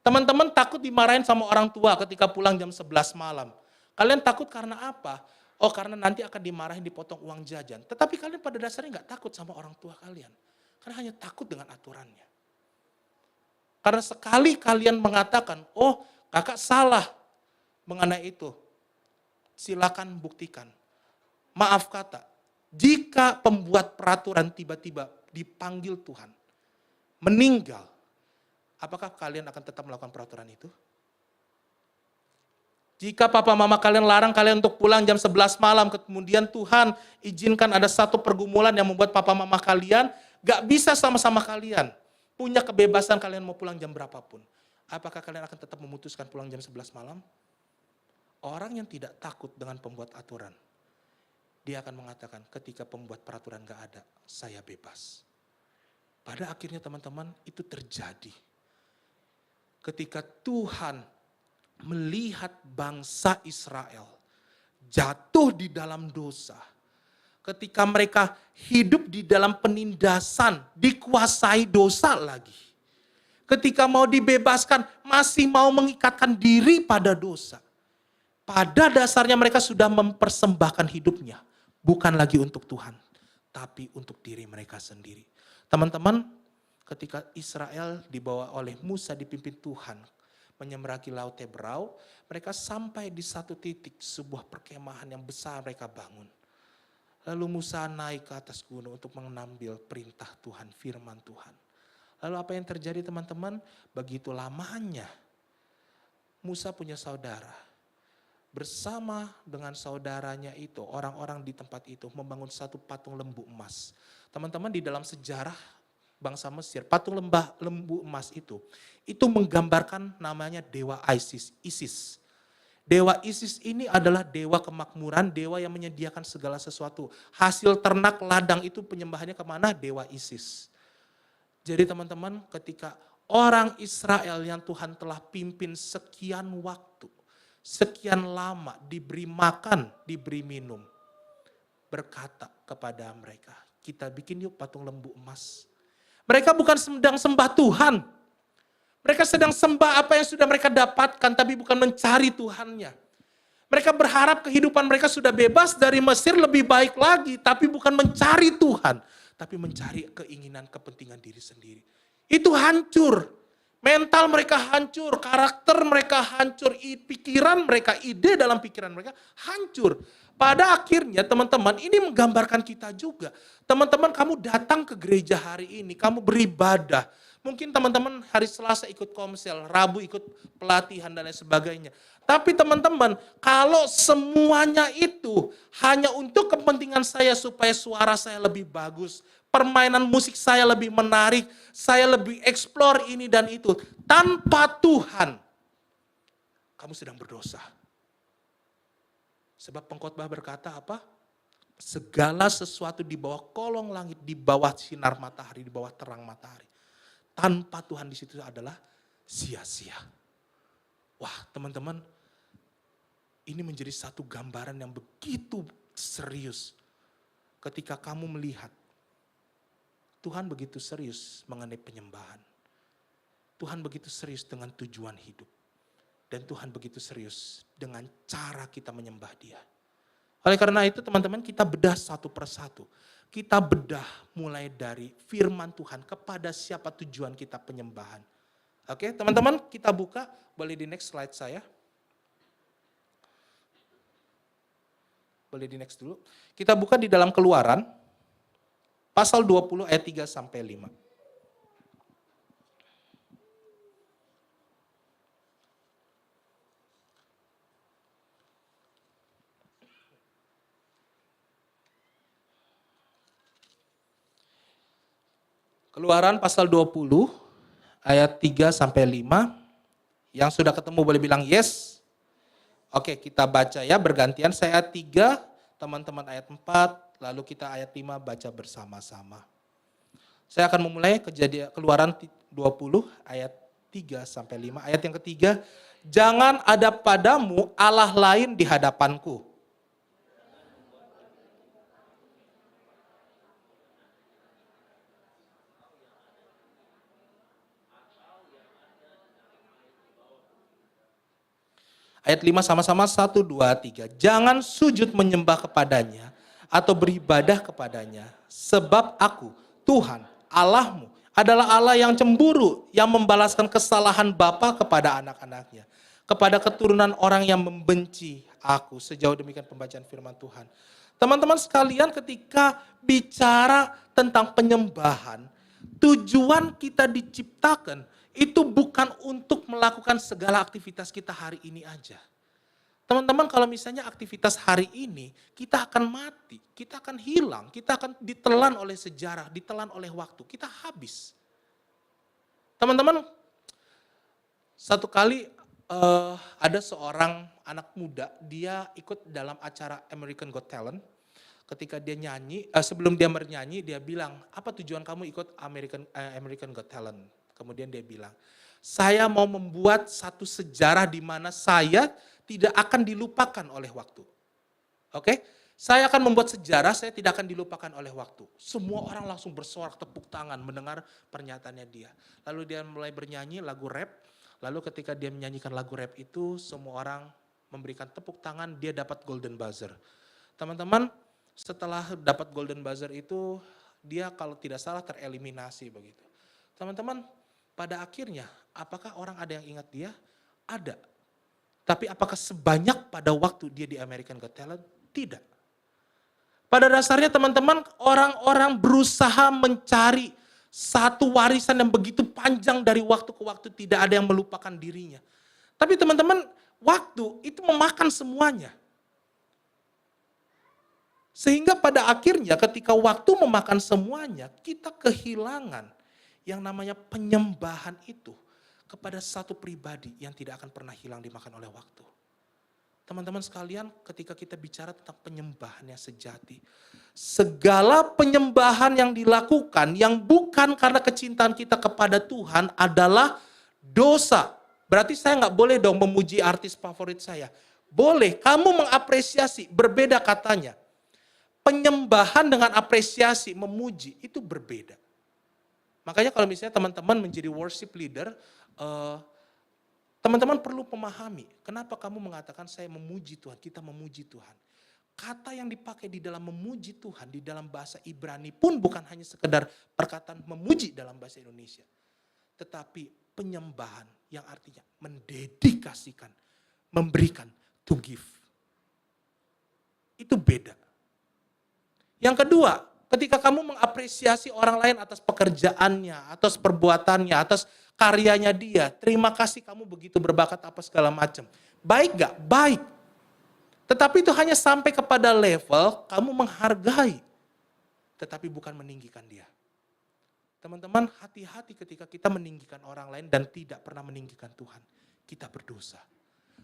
Teman-teman takut dimarahin sama orang tua ketika pulang jam 11 malam. Kalian takut karena apa? Oh, karena nanti akan dimarahin, dipotong uang jajan. Tetapi kalian pada dasarnya nggak takut sama orang tua kalian. Karena hanya takut dengan aturannya. Karena sekali kalian mengatakan, oh kakak salah mengenai itu. Silakan buktikan. Maaf kata, jika pembuat peraturan tiba-tiba dipanggil Tuhan, meninggal, apakah kalian akan tetap melakukan peraturan itu? Jika papa mama kalian larang kalian untuk pulang jam 11 malam, kemudian Tuhan izinkan ada satu pergumulan yang membuat papa mama kalian gak bisa sama-sama kalian, punya kebebasan kalian mau pulang jam berapapun. Apakah kalian akan tetap memutuskan pulang jam 11 malam? Orang yang tidak takut dengan pembuat aturan, dia akan mengatakan ketika pembuat peraturan gak ada, saya bebas. Pada akhirnya teman-teman itu terjadi. Ketika Tuhan melihat bangsa Israel jatuh di dalam dosa. Ketika mereka hidup di dalam penindasan, dikuasai dosa lagi. Ketika mau dibebaskan, masih mau mengikatkan diri pada dosa. Pada dasarnya mereka sudah mempersembahkan hidupnya. Bukan lagi untuk Tuhan, tapi untuk diri mereka sendiri. Teman-teman, ketika Israel dibawa oleh Musa dipimpin Tuhan, menyeberangi Laut Tebrau, mereka sampai di satu titik sebuah perkemahan yang besar mereka bangun. Lalu Musa naik ke atas gunung untuk mengambil perintah Tuhan, firman Tuhan. Lalu apa yang terjadi teman-teman? Begitu lamanya Musa punya saudara. Bersama dengan saudaranya itu, orang-orang di tempat itu membangun satu patung lembu emas. Teman-teman, di dalam sejarah bangsa Mesir, patung lembu emas itu menggambarkan namanya dewa Isis. Dewa Isis ini adalah dewa kemakmuran, dewa yang menyediakan segala sesuatu. Hasil ternak ladang itu penyembahannya kemana? Dewa Isis. Jadi teman-teman, ketika orang Israel yang Tuhan telah pimpin sekian waktu, sekian lama, diberi makan, diberi minum, berkata kepada mereka, kita bikin yuk patung lembu emas. Mereka bukan sedang sembah Tuhan. Mereka sedang sembah apa yang sudah mereka dapatkan, tapi bukan mencari Tuhannya. Mereka berharap kehidupan mereka sudah bebas dari Mesir lebih baik lagi, tapi bukan mencari Tuhan, tapi mencari keinginan, kepentingan diri sendiri. Itu hancur. Mental mereka hancur, karakter mereka hancur, pikiran mereka, ide dalam pikiran mereka hancur. Pada akhirnya teman-teman, ini menggambarkan kita juga. Teman-teman, kamu datang ke gereja hari ini, kamu beribadah. Mungkin teman-teman hari Selasa ikut komsel, Rabu ikut pelatihan dan lain sebagainya. Tapi teman-teman, kalau semuanya itu hanya untuk kepentingan saya supaya suara saya lebih bagus, permainan musik saya lebih menarik, saya lebih eksplor ini dan itu, tanpa Tuhan, kamu sedang berdosa. Sebab pengkhotbah berkata apa? segala sesuatu di bawah kolong langit, di bawah sinar matahari, di bawah terang matahari. Tanpa Tuhan di situ adalah sia-sia. Wah, teman-teman, ini menjadi satu gambaran yang begitu serius. Ketika kamu melihat Tuhan begitu serius mengenai penyembahan. Tuhan begitu serius dengan tujuan hidup. Dan Tuhan begitu serius dengan cara kita menyembah Dia. Oleh karena itu teman-teman, kita bedah satu persatu. Kita bedah mulai dari firman Tuhan kepada siapa tujuan kita penyembahan. Oke, teman-teman, kita buka, boleh di next slide saya. Boleh di next dulu. Kita buka di dalam Keluaran, pasal 20 ayat 3 sampai 5. Keluaran pasal 20 ayat 3 sampai 5. Yang sudah ketemu boleh bilang yes. Oke, kita baca ya bergantian. Saya ayat 3, teman-teman ayat 4, lalu kita ayat 5 baca bersama-sama. Saya akan memulai Keluaran 20 ayat 3 sampai 5. Ayat yang ketiga, jangan ada padamu Allah lain di hadapanku. Ayat 5 sama-sama, 1, 2, 3. Jangan sujud menyembah kepadanya atau beribadah kepadanya. Sebab aku, Tuhan, Allahmu, adalah Allah yang cemburu, yang membalaskan kesalahan bapa kepada anak-anaknya. Kepada keturunan orang yang membenci aku. Sejauh demikian pembacaan firman Tuhan. Teman-teman sekalian, ketika bicara tentang penyembahan, tujuan kita diciptakan itu bukan untuk melakukan segala aktivitas kita hari ini aja. Teman-teman, kalau misalnya aktivitas hari ini, kita akan mati, kita akan hilang, kita akan ditelan oleh sejarah, ditelan oleh waktu, kita habis. Teman-teman, satu kali ada seorang anak muda, dia ikut dalam acara American Got Talent. Ketika dia nyanyi, sebelum dia bernyanyi, dia bilang, apa tujuan kamu ikut American Got Talent? Kemudian dia bilang, saya mau membuat satu sejarah di mana saya tidak akan dilupakan oleh waktu. Oke? Saya akan membuat sejarah, saya tidak akan dilupakan oleh waktu. Semua orang langsung bersorak tepuk tangan mendengar pernyataannya dia. Lalu dia mulai bernyanyi lagu rap. Lalu ketika dia menyanyikan lagu rap itu, semua orang memberikan tepuk tangan, dia dapat golden buzzer. Teman-teman, setelah dapat golden buzzer itu, dia kalau tidak salah tereliminasi begitu. Teman-teman, pada akhirnya, apakah orang ada yang ingat dia? Ada. Tapi apakah sebanyak pada waktu dia di American Got Talent? Tidak. Pada dasarnya teman-teman, orang-orang berusaha mencari satu warisan yang begitu panjang dari waktu ke waktu, tidak ada yang melupakan dirinya. Tapi teman-teman, waktu itu memakan semuanya. Sehingga pada akhirnya ketika waktu memakan semuanya, kita kehilangan yang namanya penyembahan itu kepada satu pribadi yang tidak akan pernah hilang dimakan oleh waktu. Teman-teman sekalian, ketika kita bicara tentang penyembahan yang sejati, segala penyembahan yang dilakukan yang bukan karena kecintaan kita kepada Tuhan adalah dosa. Berarti saya nggak boleh dong memuji artis favorit saya. Boleh, kamu mengapresiasi, berbeda katanya. Penyembahan dengan apresiasi, memuji, itu berbeda. Makanya kalau misalnya teman-teman menjadi worship leader, teman-teman perlu memahami, kenapa kamu mengatakan saya memuji Tuhan, kita memuji Tuhan. Kata yang dipakai di dalam memuji Tuhan, di dalam bahasa Ibrani pun bukan hanya sekedar perkataan memuji dalam bahasa Indonesia. Tetapi penyembahan yang artinya mendedikasikan, memberikan, to give. Itu beda. Yang kedua, ketika kamu mengapresiasi orang lain atas pekerjaannya, atas perbuatannya, atas karyanya dia, terima kasih kamu begitu berbakat apa segala macam. Baik gak? Baik. Tetapi itu hanya sampai kepada level kamu menghargai, tetapi bukan meninggikan dia. Teman-teman, hati-hati ketika kita meninggikan orang lain dan tidak pernah meninggikan Tuhan. Kita berdosa.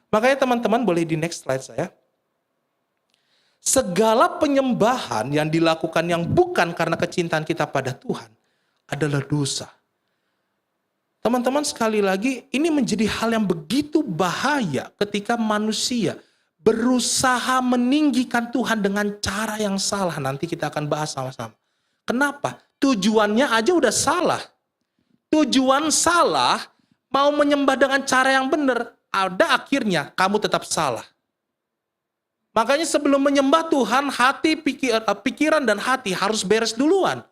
Makanya teman-teman boleh di next slide saya. segala penyembahan yang dilakukan yang bukan karena kecintaan kita pada Tuhan adalah dosa. Teman-teman, sekali lagi, ini menjadi hal yang begitu bahaya ketika manusia berusaha meninggikan Tuhan dengan cara yang salah. Nanti kita akan bahas sama-sama. Kenapa? Tujuannya aja udah salah. Tujuan salah, mau menyembah dengan cara yang benar, ada akhirnya kamu tetap salah. Makanya sebelum menyembah Tuhan, hati, pikiran dan hati harus beres duluan.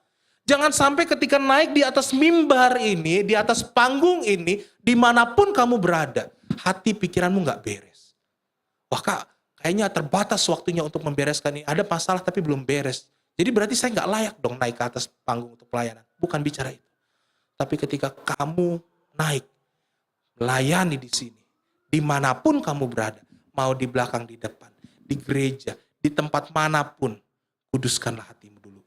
Jangan sampai ketika naik di atas mimbar ini, di atas panggung ini, dimanapun kamu berada, hati pikiranmu gak beres. Wah Kak, kayaknya terbatas waktunya untuk membereskan ini. Ada masalah tapi belum beres. Jadi berarti saya gak layak dong naik ke atas panggung untuk pelayanan. Bukan bicara itu. Tapi ketika kamu naik, melayani di sini, dimanapun kamu berada, mau di belakang, di depan, di gereja, di tempat manapun, kuduskanlah hatimu dulu.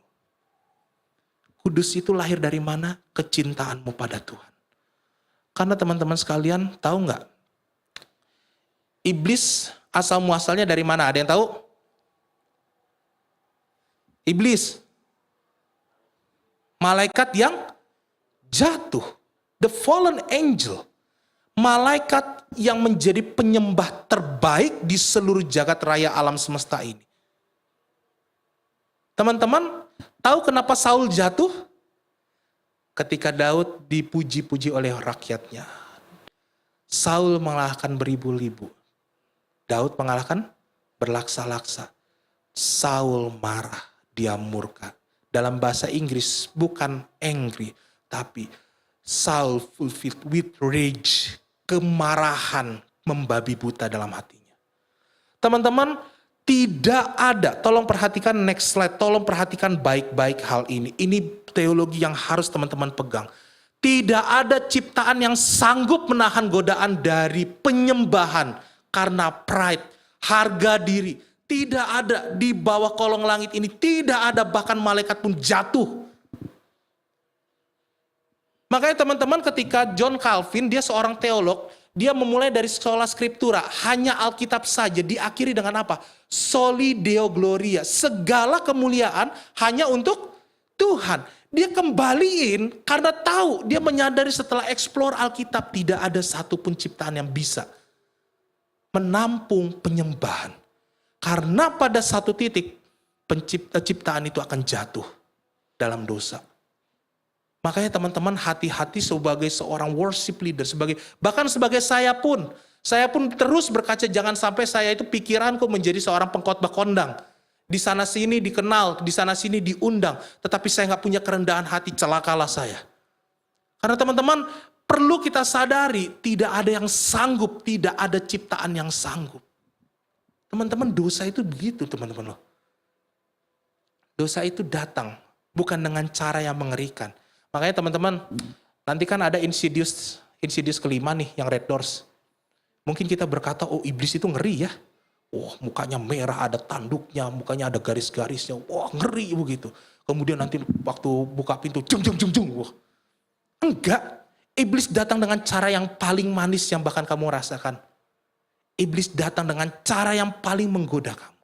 Kudus itu lahir dari mana? Kecintaanmu pada Tuhan. Karena teman-teman sekalian, tahu nggak? Iblis asal muasalnya dari mana? Ada yang tahu? Iblis. Malaikat yang jatuh. The fallen angel. Malaikat yang menjadi penyembah terbaik di seluruh jagat raya alam semesta ini. Teman-teman, tahu kenapa Saul jatuh? Ketika Daud dipuji-puji oleh rakyatnya. Saul mengalahkan beribu-ribu. Daud mengalahkan berlaksa-laksa. Saul marah, dia murka. Dalam bahasa Inggris bukan angry, tapi Saul fulfilled with rage. Kemarahan membabi buta dalam hatinya. Teman-teman, tidak ada, tolong perhatikan next slide, tolong perhatikan baik-baik hal ini. Ini teologi yang harus teman-teman pegang. Tidak ada ciptaan yang sanggup menahan godaan dari penyembahan karena pride, harga diri. Tidak ada di bawah kolong langit ini, tidak ada, bahkan malaikat pun jatuh. Makanya teman-teman, ketika John Calvin, dia seorang teolog, dia memulai dari sola scriptura, hanya Alkitab saja, diakhiri dengan apa? Soli Deo Gloria, segala kemuliaan hanya untuk Tuhan. Dia kembaliin karena tahu, dia menyadari setelah eksplor Alkitab, tidak ada satupun ciptaan yang bisa menampung penyembahan. Karena pada satu titik, ciptaan itu akan jatuh dalam dosa. Makanya teman-teman, hati-hati sebagai seorang worship leader, bahkan sebagai saya pun terus berkaca, jangan sampai saya itu pikiranku menjadi seorang pengkhotbah kondang. Di sana sini dikenal, di sana sini diundang, tetapi saya nggak punya kerendahan hati, celakalah saya. Karena teman-teman, perlu kita sadari, tidak ada yang sanggup, tidak ada ciptaan yang sanggup. Teman-teman, dosa itu begitu teman-teman loh. Dosa itu datang, bukan dengan cara yang mengerikan. Makanya teman-teman, nanti kan ada Insidious kelima nih, yang Red Doors. Mungkin kita berkata, oh iblis itu ngeri ya. Oh mukanya merah, ada tanduknya, mukanya ada garis-garisnya. Wah ngeri begitu. Kemudian nanti waktu buka pintu, jung. Wah. Enggak, iblis datang dengan cara yang paling manis yang bahkan kamu rasakan. Iblis datang dengan cara yang paling menggoda kamu.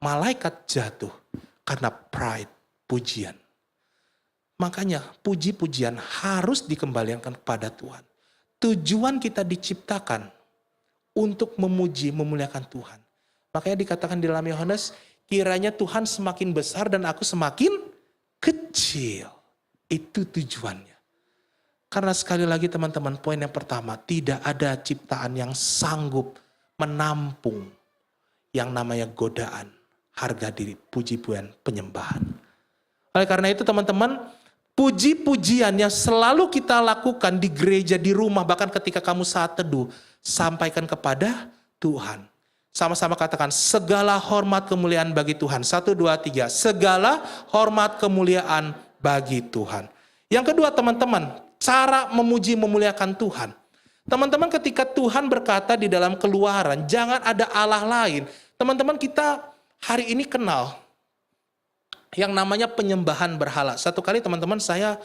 Malaikat jatuh karena pride, pujian. Makanya puji-pujian harus dikembalikan kepada Tuhan. Tujuan kita diciptakan untuk memuji, memuliakan Tuhan. Makanya dikatakan di dalam Yohanes, kiranya Tuhan semakin besar dan aku semakin kecil. Itu tujuannya. Karena sekali lagi teman-teman, poin yang pertama, tidak ada ciptaan yang sanggup menampung yang namanya godaan, harga diri, puji-pujian, penyembahan. Oleh karena itu teman-teman, puji-pujian yang selalu kita lakukan di gereja, di rumah, bahkan ketika kamu saat teduh, sampaikan kepada Tuhan. Sama-sama katakan, segala hormat kemuliaan bagi Tuhan. 1, 2, 3. Segala hormat kemuliaan bagi Tuhan. Yang kedua teman-teman, cara memuji memuliakan Tuhan. Teman-teman, ketika Tuhan berkata di dalam Keluaran, jangan ada Allah lain. Teman-teman, kita hari ini kenal yang namanya penyembahan berhala. Satu kali teman-teman saya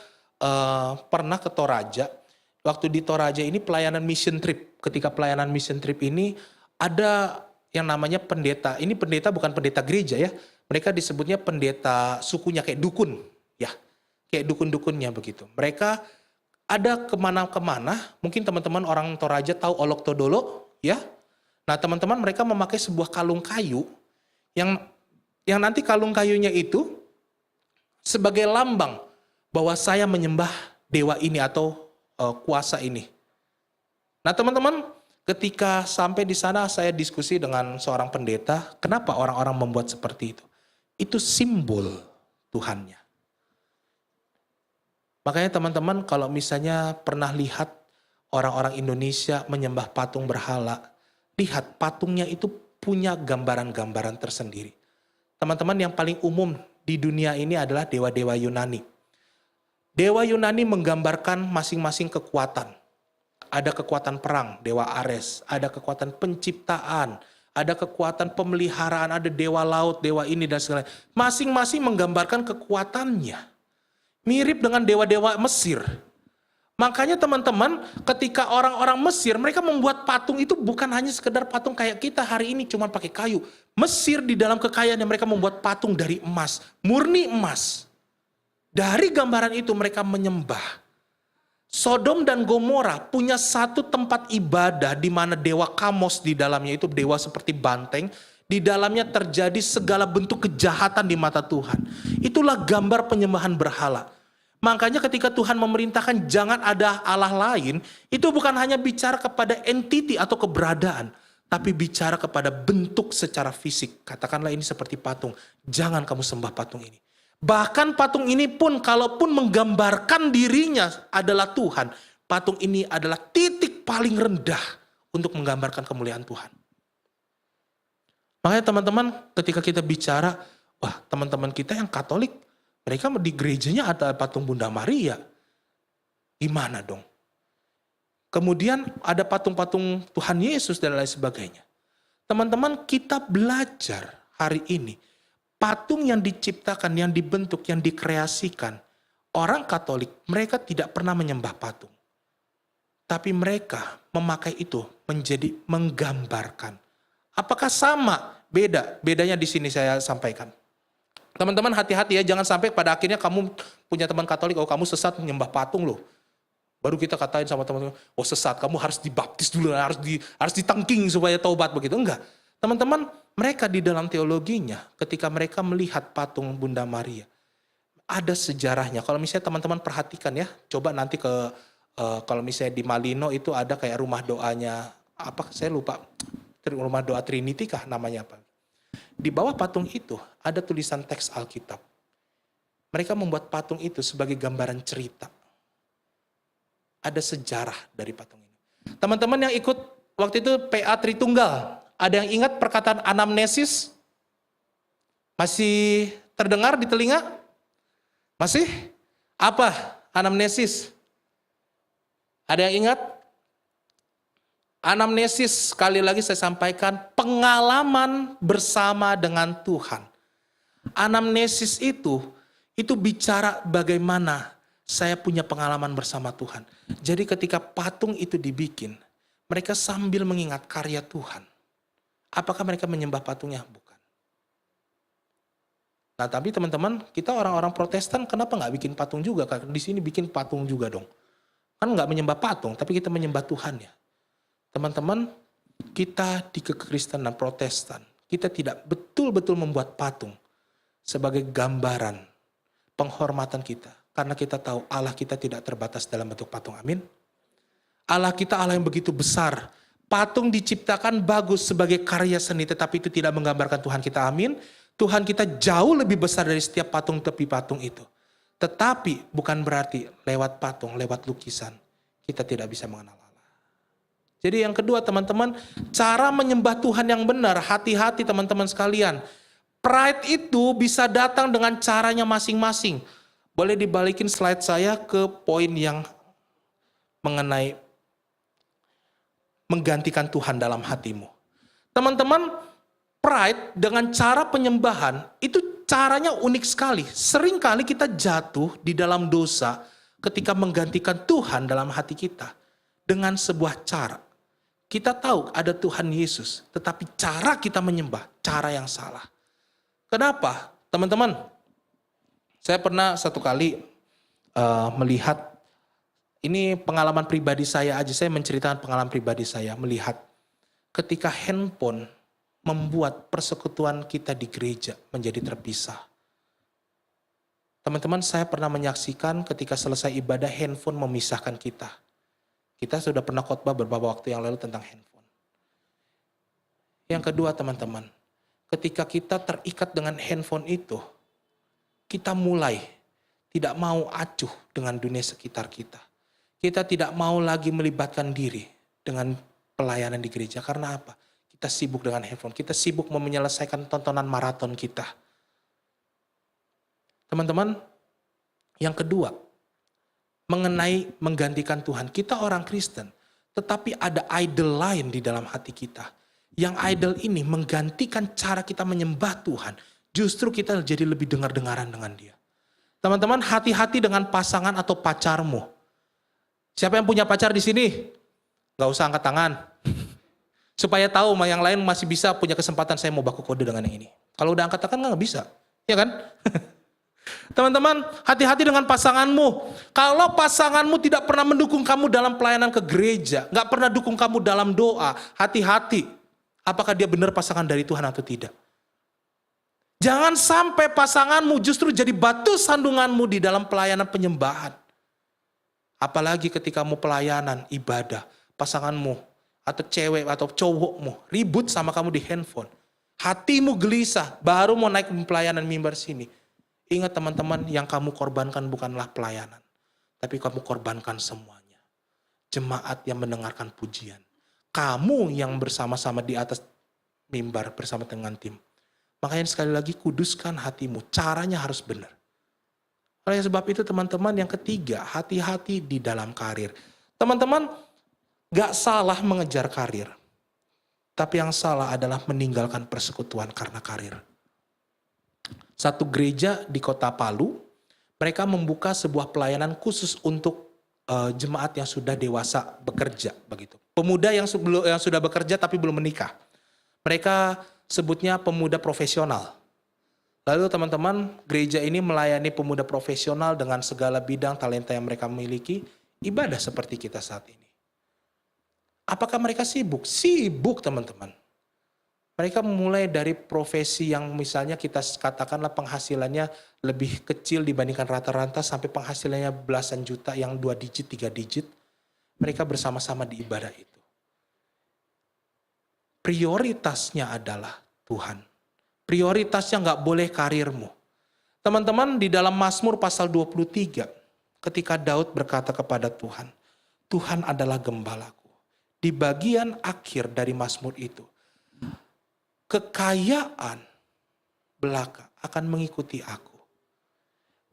pernah ke Toraja. Waktu di Toraja ini pelayanan mission trip. Ketika pelayanan mission trip ini ada yang namanya pendeta. Ini pendeta bukan pendeta gereja ya. Mereka disebutnya pendeta sukunya kayak dukun ya. Kayak dukun-dukunnya begitu. Mereka ada kemana-kemana. Mungkin teman-teman orang Toraja tahu Olok Todolo ya. Nah teman-teman mereka memakai sebuah kalung kayu. Yang nanti kalung kayunya itu sebagai lambang bahwa saya menyembah dewa ini atau kuasa ini. Nah teman-teman, ketika sampai di sana saya diskusi dengan seorang pendeta, kenapa orang-orang membuat seperti itu? Itu simbol Tuhannya. Makanya teman-teman kalau misalnya pernah lihat orang-orang Indonesia menyembah patung berhala, lihat patungnya itu punya gambaran-gambaran tersendiri. Teman-teman yang paling umum di dunia ini adalah dewa-dewa Yunani. Dewa Yunani menggambarkan masing-masing kekuatan. Ada kekuatan perang, dewa Ares. Ada kekuatan penciptaan. Ada kekuatan pemeliharaan, ada dewa laut, dewa ini dan segala. Masing-masing menggambarkan kekuatannya. Mirip dengan dewa-dewa Mesir. Makanya teman-teman, ketika orang-orang Mesir, mereka membuat patung itu bukan hanya sekedar patung kayak kita hari ini cuma pakai kayu. Mesir di dalam kekayaannya mereka membuat patung dari emas, murni emas. Dari gambaran itu mereka menyembah. Sodom dan Gomora punya satu tempat ibadah di mana dewa Kamos di dalamnya itu dewa seperti banteng. Di dalamnya terjadi segala bentuk kejahatan di mata Tuhan. Itulah gambar penyembahan berhala. Makanya ketika Tuhan memerintahkan jangan ada Allah lain, itu bukan hanya bicara kepada entiti atau keberadaan, tapi bicara kepada bentuk secara fisik. Katakanlah ini seperti patung. Jangan kamu sembah patung ini. Bahkan patung ini pun kalaupun menggambarkan dirinya adalah Tuhan, patung ini adalah titik paling rendah untuk menggambarkan kemuliaan Tuhan. Makanya teman-teman ketika kita bicara, wah teman-teman kita yang Katolik, mereka di gerejanya ada patung Bunda Maria. Gimana dong? Kemudian ada patung-patung Tuhan Yesus dan lain sebagainya. Teman-teman kita belajar hari ini, patung yang diciptakan, yang dibentuk, yang dikreasikan, orang Katolik mereka tidak pernah menyembah patung. Tapi mereka memakai itu menjadi menggambarkan. Apakah sama? Beda. Bedanya di sini saya sampaikan. Teman-teman hati-hati ya, jangan sampai pada akhirnya kamu punya teman Katolik, oh kamu sesat menyembah patung loh. Baru kita katain sama teman-teman, oh sesat, kamu harus dibaptis dulu, harus ditangking supaya taubat begitu. Enggak. Teman-teman, mereka di dalam teologinya ketika mereka melihat patung Bunda Maria, ada sejarahnya. Kalau misalnya teman-teman perhatikan ya, coba nanti kalau misalnya di Malino itu ada kayak rumah doanya, apa saya lupa, rumah doa Trinity kah namanya apa. Di bawah patung itu ada tulisan teks Alkitab. Mereka membuat patung itu sebagai gambaran cerita. Ada sejarah dari patung ini. Teman-teman yang ikut waktu itu PA Tritunggal, ada yang ingat perkataan anamnesis? Masih terdengar di telinga? Masih? Apa anamnesis? Ada yang ingat? Anamnesis, sekali lagi saya sampaikan, pengalaman bersama dengan Tuhan. Anamnesis itu bicara bagaimana saya punya pengalaman bersama Tuhan. Jadi ketika patung itu dibikin, mereka sambil mengingat karya Tuhan. Apakah mereka menyembah patungnya? Bukan. Nah tapi teman-teman, kita orang-orang Protestan kenapa nggak bikin patung juga? Karena di sini bikin patung juga dong. Kan nggak menyembah patung, tapi kita menyembah Tuhan ya. Teman-teman, kita di kekristenan Protestan, kita tidak betul-betul membuat patung sebagai gambaran penghormatan kita. Karena kita tahu Allah kita tidak terbatas dalam bentuk patung, amin. Allah kita Allah yang begitu besar. Patung diciptakan bagus sebagai karya seni, tetapi itu tidak menggambarkan Tuhan kita, amin. Tuhan kita jauh lebih besar dari setiap patung tepi patung itu. Tetapi bukan berarti lewat patung, lewat lukisan, kita tidak bisa mengenal. Jadi yang kedua teman-teman, cara menyembah Tuhan yang benar, hati-hati teman-teman sekalian. Pride itu bisa datang dengan caranya masing-masing. Boleh dibalikin slide saya ke poin yang mengenai menggantikan Tuhan dalam hatimu. Teman-teman, pride dengan cara penyembahan itu caranya unik sekali. Seringkali kita jatuh di dalam dosa ketika menggantikan Tuhan dalam hati kita dengan sebuah cara. Kita tahu ada Tuhan Yesus, tetapi cara kita menyembah, cara yang salah. Kenapa? Teman-teman, saya pernah satu kali melihat, ini pengalaman pribadi saya aja, saya menceritakan pengalaman pribadi saya, melihat ketika handphone membuat persekutuan kita di gereja menjadi terpisah. Teman-teman, saya pernah menyaksikan ketika selesai ibadah, handphone memisahkan kita. Kita sudah pernah khotbah beberapa waktu yang lalu tentang handphone. Yang kedua teman-teman, ketika kita terikat dengan handphone itu, kita mulai tidak mau acuh dengan dunia sekitar kita. Kita tidak mau lagi melibatkan diri dengan pelayanan di gereja. Karena apa? Kita sibuk dengan handphone, kita sibuk menyelesaikan tontonan maraton kita. Teman-teman, yang kedua, mengenai menggantikan Tuhan. Kita orang Kristen, tetapi ada idol lain di dalam hati kita. Yang idol ini menggantikan cara kita menyembah Tuhan. Justru kita jadi lebih dengar-dengaran dengan dia. Teman-teman, hati-hati dengan pasangan atau pacarmu. Siapa yang punya pacar di sini? Gak usah angkat tangan. Supaya tahu yang lain masih bisa punya kesempatan, saya mau baku kode dengan yang ini. Kalau udah angkat tangan gak bisa. Ya kan? Teman-teman, hati-hati dengan pasanganmu. Kalau pasanganmu tidak pernah mendukung kamu dalam pelayanan ke gereja, gak pernah dukung kamu dalam doa, hati-hati. Apakah dia benar pasangan dari Tuhan atau tidak? Jangan sampai pasanganmu justru jadi batu sandunganmu di dalam pelayanan penyembahan. Apalagi ketika mau pelayanan, ibadah, pasanganmu atau cewek atau cowokmu ribut sama kamu di handphone. Hatimu gelisah, baru mau naik pelayanan mimbar sini. Ingat teman-teman, yang kamu korbankan bukanlah pelayanan, tapi kamu korbankan semuanya. Jemaat yang mendengarkan pujian. Kamu yang bersama-sama di atas mimbar bersama dengan tim. Makanya sekali lagi, kuduskan hatimu. Caranya harus benar. Oleh sebab itu teman-teman, yang ketiga, hati-hati di dalam karir. Teman-teman, gak salah mengejar karir. Tapi yang salah adalah meninggalkan persekutuan karena karir. Satu gereja di kota Palu, mereka membuka sebuah pelayanan khusus untuk jemaat yang sudah dewasa bekerja, begitu. Pemuda yang sudah bekerja tapi belum menikah. Mereka sebutnya pemuda profesional. Lalu teman-teman, gereja ini melayani pemuda profesional dengan segala bidang talenta yang mereka miliki, ibadah seperti kita saat ini. Apakah mereka sibuk? Sibuk teman-teman. Mereka memulai dari profesi yang misalnya kita katakanlah penghasilannya lebih kecil dibandingkan rata-rata sampai penghasilannya belasan juta yang 2 digit, 3 digit. Mereka bersama-sama di ibadah itu. Prioritasnya adalah Tuhan. Prioritasnya nggak boleh karirmu. Teman-teman, di dalam Mazmur pasal 23, ketika Daud berkata kepada Tuhan, Tuhan adalah gembalaku. Di bagian akhir dari Mazmur itu, kekayaan belaka akan mengikuti aku.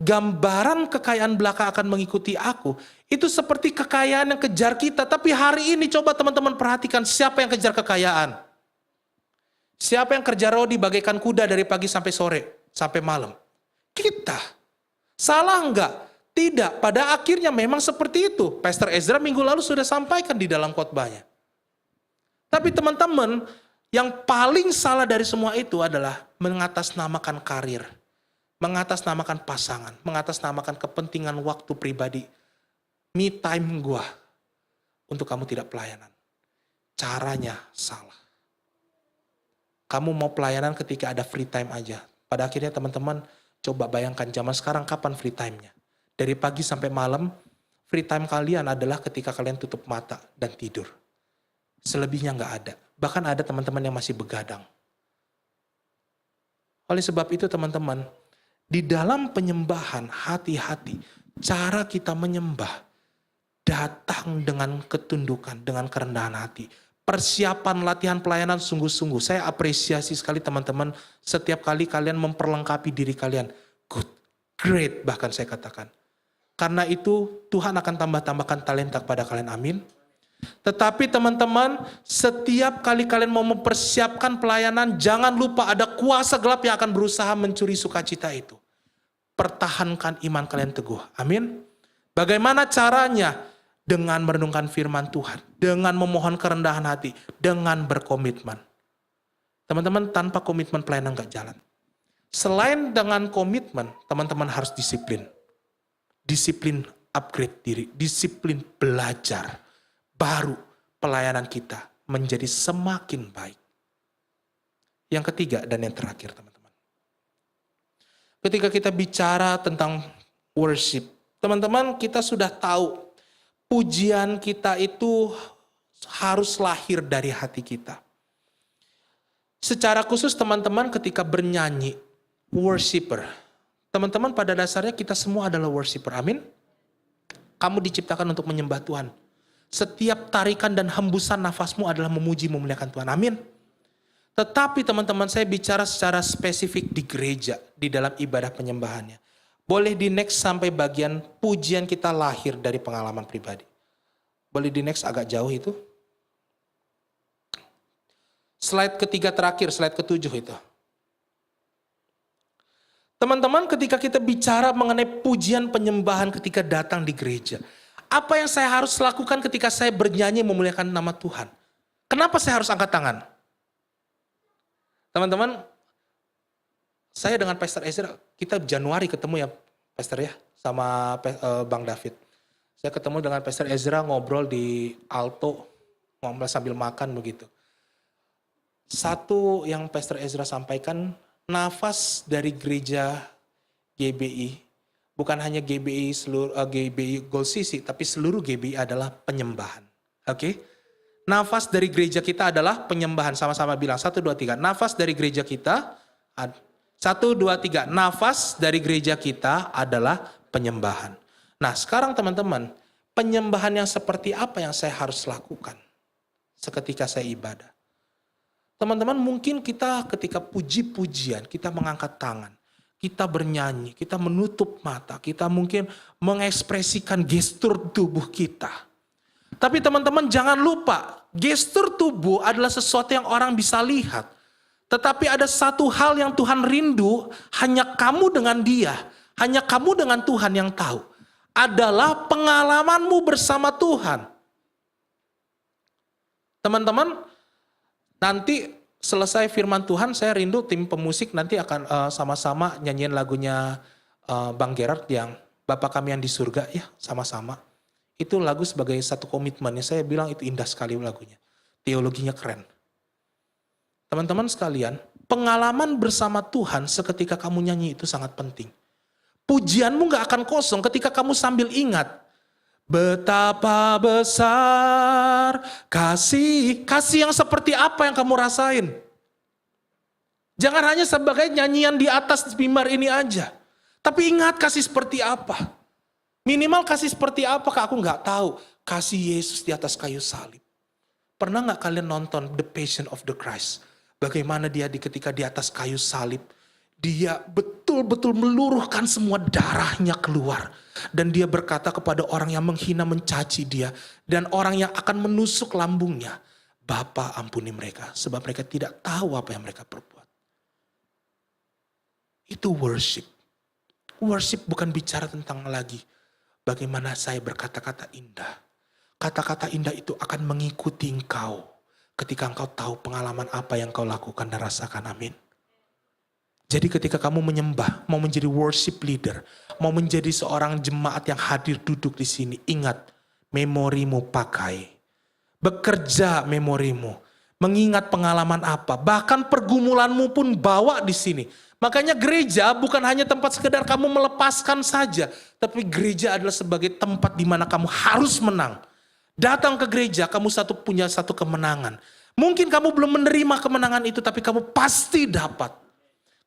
Gambaran kekayaan belaka akan mengikuti aku, itu seperti kekayaan yang kejar kita. Tapi hari ini coba teman-teman perhatikan, siapa yang kejar kekayaan? Siapa yang kerja rodi bagaikan kuda dari pagi sampai sore, sampai malam? Kita. Salah enggak? Tidak. Pada akhirnya memang seperti itu. Pastor Ezra minggu lalu sudah sampaikan di dalam khotbahnya. Tapi teman-teman, yang paling salah dari semua itu adalah mengatasnamakan karir, mengatasnamakan pasangan, mengatasnamakan kepentingan waktu pribadi. Me time gua untuk kamu tidak pelayanan. Caranya salah. Kamu mau pelayanan ketika ada free time aja. Pada akhirnya teman-teman coba bayangkan zaman sekarang kapan free time-nya. Dari pagi sampai malam, free time kalian adalah ketika kalian tutup mata dan tidur. Selebihnya nggak ada. Bahkan ada teman-teman yang masih begadang. Oleh sebab itu teman-teman, di dalam penyembahan hati-hati, cara kita menyembah datang dengan ketundukan, dengan kerendahan hati. Persiapan latihan pelayanan sungguh-sungguh. Saya apresiasi sekali teman-teman, setiap kali kalian memperlengkapi diri kalian. Good, great bahkan saya katakan. Karena itu Tuhan akan tambah-tambahkan talenta kepada kalian, amin. Tetapi teman-teman, setiap kali kalian mau mempersiapkan pelayanan, jangan lupa ada kuasa gelap yang akan berusaha mencuri sukacita itu. Pertahankan iman kalian teguh, amin. Bagaimana caranya? dengan merenungkan firman Tuhan, dengan memohon kerendahan hati, dengan berkomitmen. Teman-teman, tanpa komitmen pelayanan gak jalan. Selain dengan komitmen, teman-teman harus disiplin. Disiplin upgrade diri, disiplin belajar. Baru pelayanan kita menjadi semakin baik. Yang ketiga dan yang terakhir, teman-teman. Ketika kita bicara tentang worship, teman-teman, kita sudah tahu pujian kita itu harus lahir dari hati kita. Secara khusus teman-teman ketika bernyanyi, worshiper. Teman-teman pada dasarnya kita semua adalah worshiper, amin? Kamu diciptakan untuk menyembah Tuhan. Setiap tarikan dan hembusan nafasmu adalah memuji memuliakan Tuhan, amin? Tetapi teman-teman saya bicara secara spesifik di gereja, di dalam ibadah penyembahannya. Boleh di next sampai bagian pujian kita lahir dari pengalaman pribadi. Boleh di next agak jauh itu. Slide ketiga terakhir, slide ketujuh itu. Teman-teman ketika kita bicara mengenai pujian penyembahan ketika datang di gereja. Apa yang saya harus lakukan ketika saya bernyanyi memuliakan nama Tuhan? Kenapa saya harus angkat tangan? Teman-teman, saya dengan Pastor Ezra, kita Januari ketemu ya Pastor ya, sama Bang David. Saya ketemu dengan Pastor Ezra ngobrol di Alto, ngobrol sambil makan begitu. Satu yang Pastor Ezra sampaikan, nafas dari gereja GBI, bukan hanya GBI GBI Gold City, tapi seluruh GBI adalah penyembahan. Oke? Nafas dari gereja kita adalah penyembahan. Sama-sama bilang 1, 2, 3. Nafas dari gereja kita 1, 2, 3. Nafas dari gereja kita adalah penyembahan. Nah, sekarang teman-teman, penyembahan yang seperti apa yang saya harus lakukan seketika saya ibadah? Teman-teman, mungkin kita ketika puji-pujian, kita mengangkat tangan, kita bernyanyi, kita menutup mata, kita mungkin mengekspresikan gestur tubuh kita. Tapi teman-teman jangan lupa, gestur tubuh adalah sesuatu yang orang bisa lihat. Tetapi ada satu hal yang Tuhan rindu, hanya kamu dengan Dia, hanya kamu dengan Tuhan yang tahu. Adalah pengalamanmu bersama Tuhan. Teman-teman, nanti selesai firman Tuhan, saya rindu tim pemusik nanti akan sama-sama nyanyiin lagunya Bang Gerard yang Bapa Kami yang di surga ya, sama-sama. Itu lagu sebagai satu komitmen, saya bilang itu indah sekali lagunya. Teologinya keren. Teman-teman sekalian, pengalaman bersama Tuhan seketika kamu nyanyi itu sangat penting. Pujianmu gak akan kosong ketika kamu sambil ingat. Betapa besar kasih yang seperti apa yang kamu rasain. Jangan hanya sebagai nyanyian di atas mimbar ini aja. Tapi ingat kasih seperti apa. Minimal kasih seperti apakah aku nggak tahu. Kasih Yesus di atas kayu salib. Pernah nggak kalian nonton The Passion of the Christ? Bagaimana dia ketika di atas kayu salib. Dia betul-betul meluruhkan semua darahnya keluar. Dan dia berkata kepada orang yang menghina mencaci dia. Dan orang yang akan menusuk lambungnya. Bapa ampuni mereka. Sebab mereka tidak tahu apa yang mereka perbuat. Itu worship. Worship bukan bicara tentang lagi bagaimana saya berkata-kata indah. Kata-kata indah itu akan mengikuti engkau ketika engkau tahu pengalaman apa yang kau lakukan dan rasakan. Amin. Jadi ketika kamu menyembah, mau menjadi worship leader, mau menjadi seorang jemaat yang hadir duduk di sini, ingat memorimu pakai. Bekerja memorimu. Mengingat pengalaman apa, bahkan pergumulanmu pun bawa di sini. Makanya gereja bukan hanya tempat sekedar kamu melepaskan saja. Tapi gereja adalah sebagai tempat di mana kamu harus menang. Datang ke gereja, kamu punya satu kemenangan. Mungkin kamu belum menerima kemenangan itu, tapi kamu pasti dapat.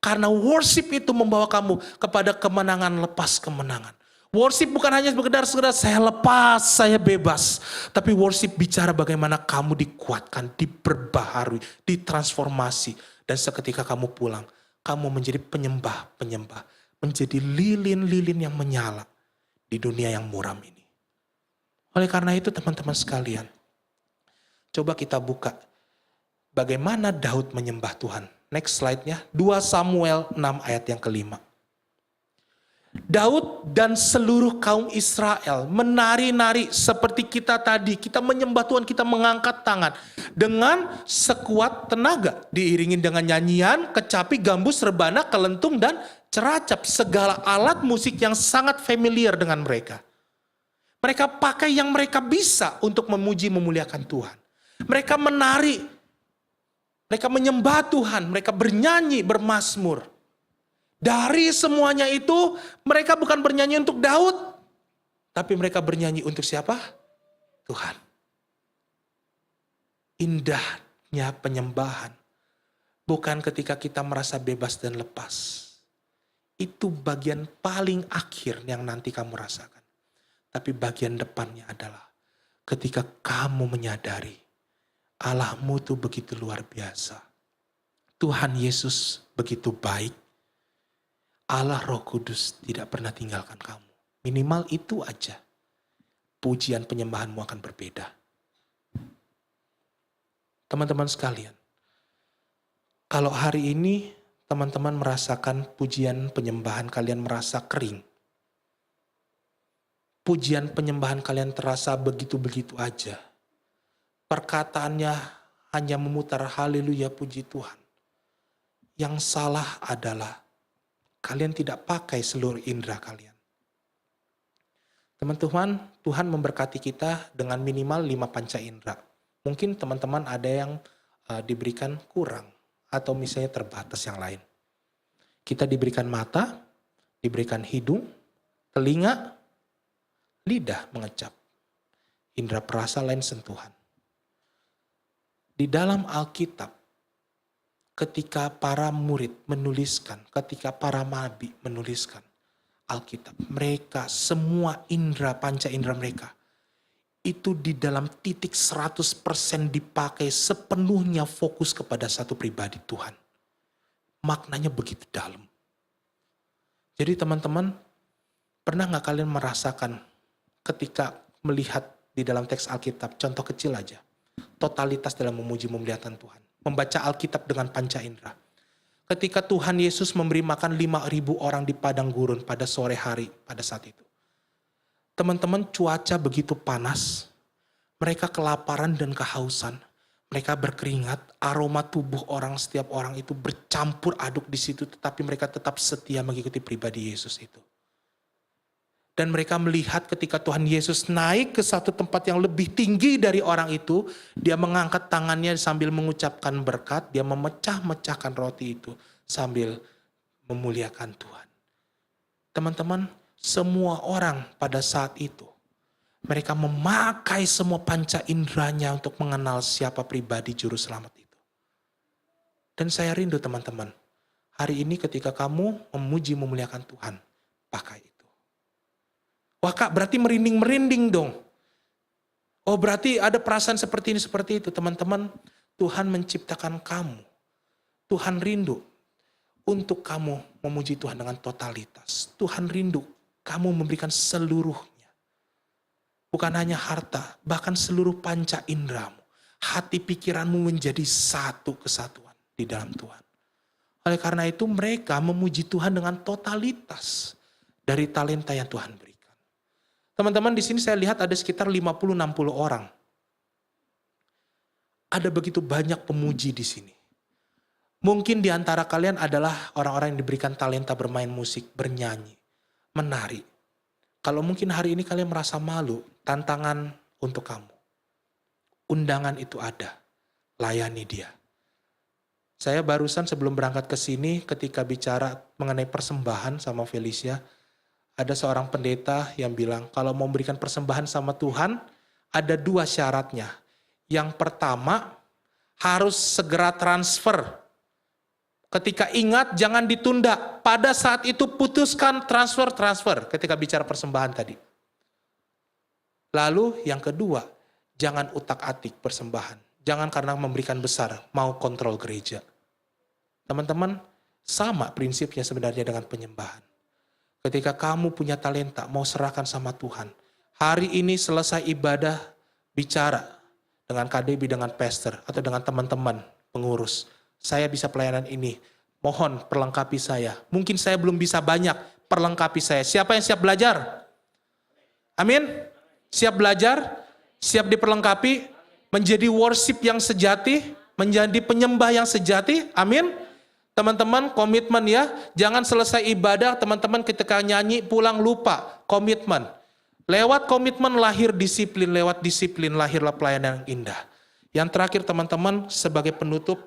Karena worship itu membawa kamu kepada kemenangan lepas kemenangan. Worship bukan hanya sekedar saya lepas, saya bebas. Tapi worship bicara bagaimana kamu dikuatkan, diperbaharui, ditransformasi. Dan seketika kamu pulang, kamu menjadi penyembah-penyembah. Menjadi lilin-lilin yang menyala di dunia yang muram ini. Oleh karena itu teman-teman sekalian, coba kita buka bagaimana Daud menyembah Tuhan. Next slide-nya, 2 Samuel 6 ayat yang kelima. Daud dan seluruh kaum Israel menari-nari seperti kita tadi. Kita menyembah Tuhan, kita mengangkat tangan dengan sekuat tenaga. Diiringi dengan nyanyian, kecapi, gambus, rebana, kelentung, dan ceracap. Segala alat musik yang sangat familiar dengan mereka. Mereka pakai yang mereka bisa untuk memuji memuliakan Tuhan. Mereka menari, mereka menyembah Tuhan, mereka bernyanyi, bermazmur. Dari semuanya itu, mereka bukan bernyanyi untuk Daud, tapi mereka bernyanyi untuk siapa? Tuhan. Indahnya penyembahan bukan ketika kita merasa bebas dan lepas. Itu bagian paling akhir yang nanti kamu rasakan. Tapi bagian depannya adalah ketika kamu menyadari Allahmu itu begitu luar biasa. Tuhan Yesus begitu baik. Allah Roh Kudus tidak pernah tinggalkan kamu. Minimal itu aja. Pujian penyembahanmu akan berbeda. Teman-teman sekalian, kalau hari ini teman-teman merasakan pujian penyembahan kalian merasa kering. Pujian penyembahan kalian terasa begitu-begitu aja. Perkataannya hanya memutar haleluya puji Tuhan. Yang salah adalah kalian tidak pakai seluruh indera kalian. Teman-teman, Tuhan memberkati kita dengan minimal 5 panca indera. Mungkin teman-teman ada yang diberikan kurang atau misalnya terbatas yang lain. Kita diberikan mata, diberikan hidung, telinga, lidah mengecap. Indera perasa lain sentuhan. Di dalam Alkitab, ketika para murid menuliskan, ketika para nabi menuliskan Alkitab, mereka semua indera, panca indera mereka, itu di dalam titik 100% dipakai sepenuhnya fokus kepada satu pribadi Tuhan. Maknanya begitu dalam. Jadi teman-teman, pernah gak kalian merasakan ketika melihat di dalam teks Alkitab, contoh kecil aja, totalitas dalam memuji memuliakan Tuhan. Membaca Alkitab dengan panca indera. Ketika Tuhan Yesus memberi makan 5.000 orang di padang gurun pada sore hari pada saat itu. Teman-teman, cuaca begitu panas. Mereka kelaparan dan kehausan. Mereka berkeringat, aroma tubuh orang, setiap orang itu bercampur aduk di situ. Tetapi mereka tetap setia mengikuti pribadi Yesus itu. Dan mereka melihat ketika Tuhan Yesus naik ke satu tempat yang lebih tinggi dari orang itu, dia mengangkat tangannya sambil mengucapkan berkat, dia memecah-mecahkan roti itu sambil memuliakan Tuhan. Teman-teman, semua orang pada saat itu, mereka memakai semua panca inderanya untuk mengenal siapa pribadi juru selamat itu. Dan saya rindu teman-teman, hari ini ketika kamu memuji memuliakan Tuhan, pakai itu. Wah Kak, berarti merinding-merinding dong. Oh berarti ada perasaan seperti ini, seperti itu. Teman-teman, Tuhan menciptakan kamu. Tuhan rindu untuk kamu memuji Tuhan dengan totalitas. Tuhan rindu kamu memberikan seluruhnya. Bukan hanya harta, bahkan seluruh panca inderamu. Hati pikiranmu menjadi satu kesatuan di dalam Tuhan. Oleh karena itu mereka memuji Tuhan dengan totalitas dari talenta yang Tuhan beri. Teman-teman, di sini saya lihat ada sekitar 50-60 orang. Ada begitu banyak pemuji di sini. Mungkin di antara kalian adalah orang-orang yang diberikan talenta bermain musik, bernyanyi, menari. Kalau mungkin hari ini kalian merasa malu, tantangan untuk kamu. Undangan itu ada, layani dia. Saya barusan sebelum berangkat ke sini ketika bicara mengenai persembahan sama Felicia, ada seorang pendeta yang bilang kalau mau memberikan persembahan sama Tuhan ada 2 syaratnya. Yang pertama harus segera transfer. Ketika ingat jangan ditunda. Pada saat itu putuskan transfer ketika bicara persembahan tadi. Lalu yang kedua, jangan utak-atik persembahan. Jangan karena memberikan besar mau kontrol gereja. Teman-teman, sama prinsipnya sebenarnya dengan penyembahan. Ketika kamu punya talenta, mau serahkan sama Tuhan. Hari ini selesai ibadah, bicara dengan KDB, dengan pastor, atau dengan teman-teman pengurus. Saya bisa pelayanan ini, mohon perlengkapi saya. Mungkin saya belum bisa banyak, perlengkapi saya. Siapa yang siap belajar? Amin. Siap belajar, siap diperlengkapi, menjadi worship yang sejati, menjadi penyembah yang sejati. Amin. Teman-teman komitmen ya, jangan selesai ibadah teman-teman ketika nyanyi pulang lupa. Komitmen. Lewat komitmen lahir disiplin, lewat disiplin lahirlah pelayanan yang indah. Yang terakhir teman-teman sebagai penutup,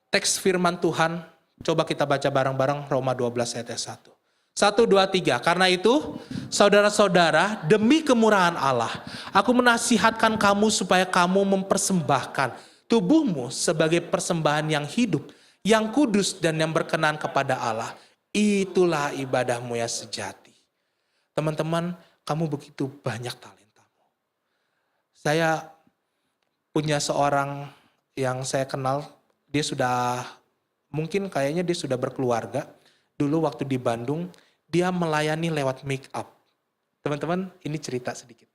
teks firman Tuhan, coba kita baca bareng-bareng Roma 12 ayat 1. 1, 2, 3. Karena itu, saudara-saudara, demi kemurahan Allah, aku menasihatkan kamu supaya kamu mempersembahkan tubuhmu sebagai persembahan yang hidup, yang kudus dan yang berkenan kepada Allah. Itulah ibadahmu yang sejati. Teman-teman, kamu begitu banyak talentamu. Saya punya seorang yang saya kenal, dia sudah, mungkin kayaknya dia sudah berkeluarga. Dulu waktu di Bandung, dia melayani lewat make up. Teman-teman, ini cerita sedikit.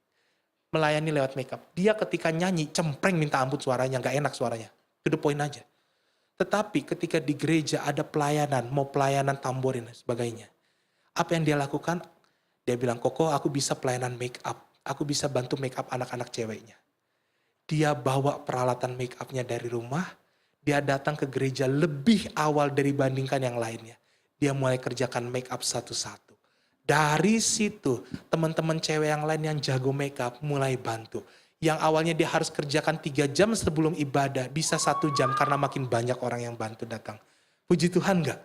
Melayani lewat make up. Dia ketika nyanyi, cempreng minta ampun suaranya, gak enak suaranya. To the point aja. Tetapi ketika di gereja ada pelayanan, mau pelayanan tamborin dan sebagainya. Apa yang dia lakukan? Dia bilang, Koko aku bisa pelayanan make up. Aku bisa bantu make up anak-anak ceweknya. Dia bawa peralatan make upnya dari rumah. Dia datang ke gereja lebih awal dibandingkan yang lainnya. Dia mulai kerjakan make up satu-satu. Dari situ teman-teman cewek yang lain yang jago make up mulai bantu. Yang awalnya dia harus kerjakan 3 jam sebelum ibadah. Bisa 1 jam karena makin banyak orang yang bantu datang. Puji Tuhan gak?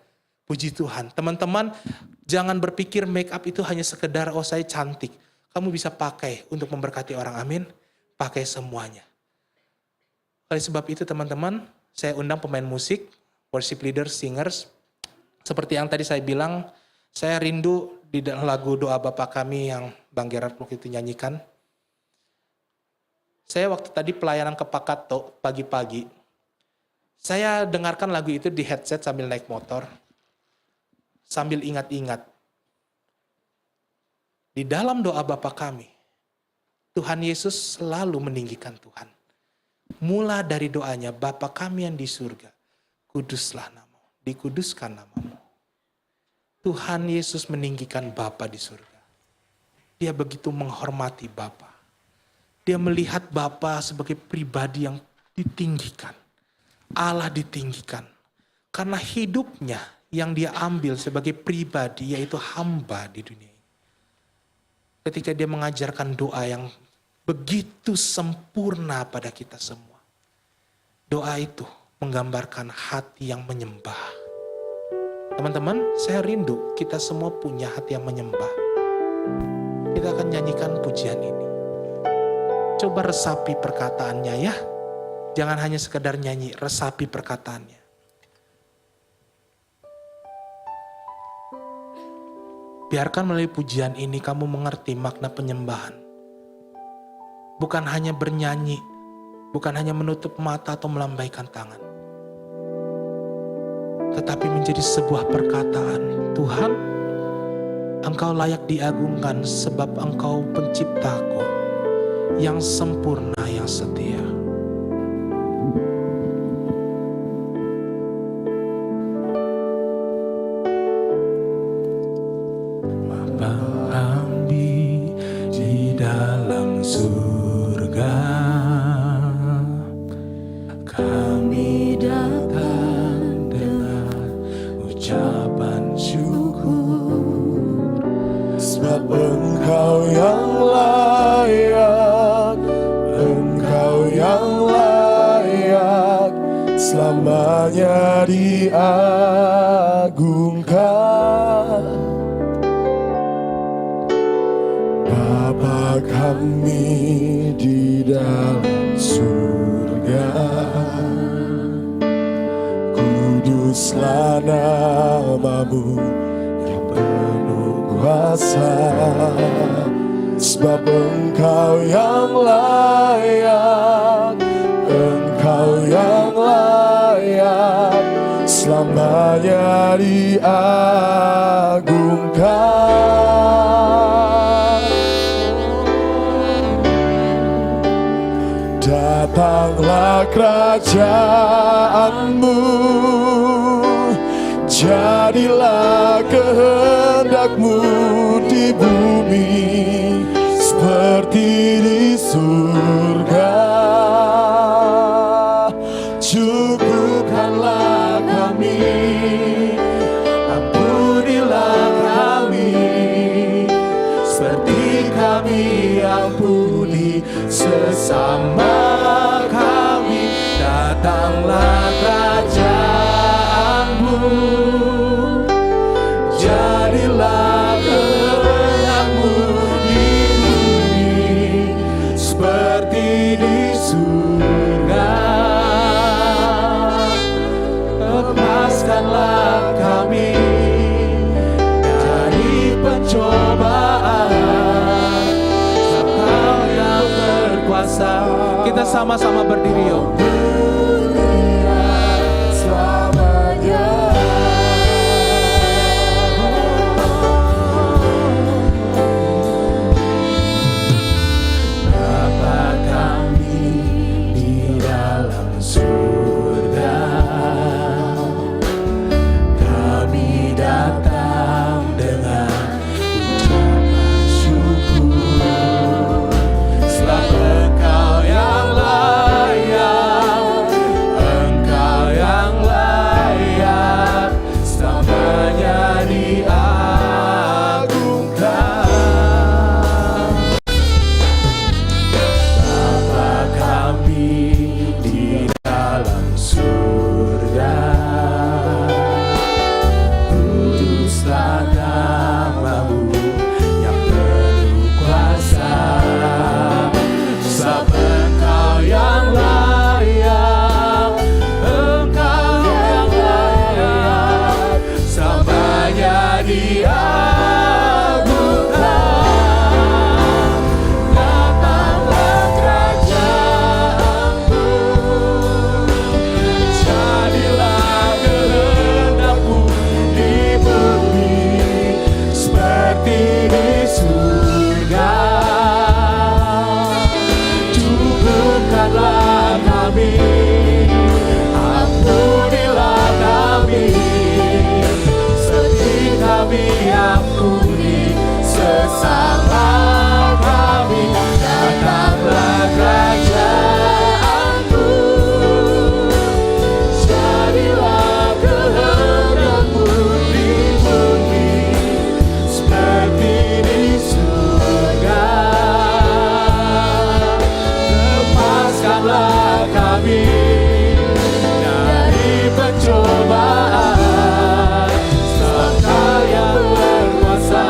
Puji Tuhan. Teman-teman, jangan berpikir make up itu hanya sekedar, oh saya cantik. Kamu bisa pakai untuk memberkati orang, amin. Pakai semuanya. Oleh sebab itu teman-teman, saya undang pemain musik, worship leader, singers. Seperti yang tadi saya bilang, saya rindu di lagu Doa Bapa Kami yang Bang Gerard waktu itu nyanyikan. Saya waktu tadi pelayanan ke Pakato pagi-pagi, saya dengarkan lagu itu di headset sambil naik motor. Sambil ingat-ingat, di dalam doa Bapa Kami, Tuhan Yesus selalu meninggikan Tuhan. Mula dari doanya, Bapa Kami yang di surga, kuduslah namamu, dikuduskan namamu. Tuhan Yesus meninggikan Bapa di surga. Dia begitu menghormati Bapa. Dia melihat Bapa sebagai pribadi yang ditinggikan. Allah ditinggikan. Karena hidupnya yang dia ambil sebagai pribadi yaitu hamba di dunia ini. Ketika dia mengajarkan doa yang begitu sempurna pada kita semua. Doa itu menggambarkan hati yang menyembah. Teman-teman, saya rindu kita semua punya hati yang menyembah. Kita akan nyanyikan pujian ini. Coba resapi perkataannya ya. Jangan hanya sekedar nyanyi, resapi perkataannya. Biarkan melalui pujian ini kamu mengerti makna penyembahan. Bukan hanya bernyanyi, bukan hanya menutup mata atau melambaikan tangan. Tetapi menjadi sebuah perkataan, Tuhan, Engkau layak diagungkan sebab Engkau penciptaku yang sempurna, yang setia. Selamanya diagungkan. Bapa kami di dalam surga, kuduslah namamu yang penuh kuasa, sebab Engkau yang layak, Engkau yang layak, selamanya diagungkan. Datanglah kerajaanmu, Jadilah kehendak-Mu di bumi seperti di surga. Cukupkanlah kami, ampunilah kami, seperti kami ampuni sesama kami. Datanglah kerajaan-Mu, jadilah kehendak-Mu di bumi seperti di surga. Lepaskanlah kami dari pencobaan, Engkau yang berkuasa. Kita sama-sama berdiri yuk. Bapa kami di dalam surga, kami datang dengan ucapan syukur. Sebab Engkau yang layak, Engkau yang layak, selamanya diagungkan. Bapa kami di dalam surga, kuduslah nama-Mu yang penuh kuasa. Sebab Engkau yang layak, Engkau yang layak, selamanya diagungkan. Datanglah kerajaan-Mu, jadilah kehendak-Mu di bumi seperti di surga. Cukupkanlah kami, ampunilah kami, seperti kami ampuni sesama kami. Datanglah kerajaan-Mu, jadilah kehendak-Mu di bumi seperti di surga. Lepaskanlah kami dari pencobaan, sebab Engkau yang berkuasa.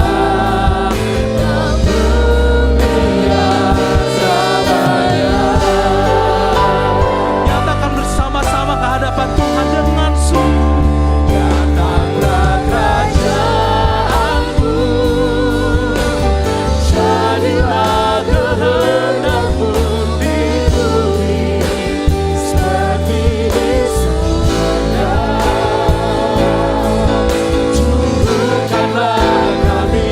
Ampunilah selamanya. Nyatakan bersama-sama ke hadapan Tuhan dengan sungguh. Datanglah kerajaan-Mu, jadilah kehendak-Mu di bumi seperti di surga. Cukupkanlah kami,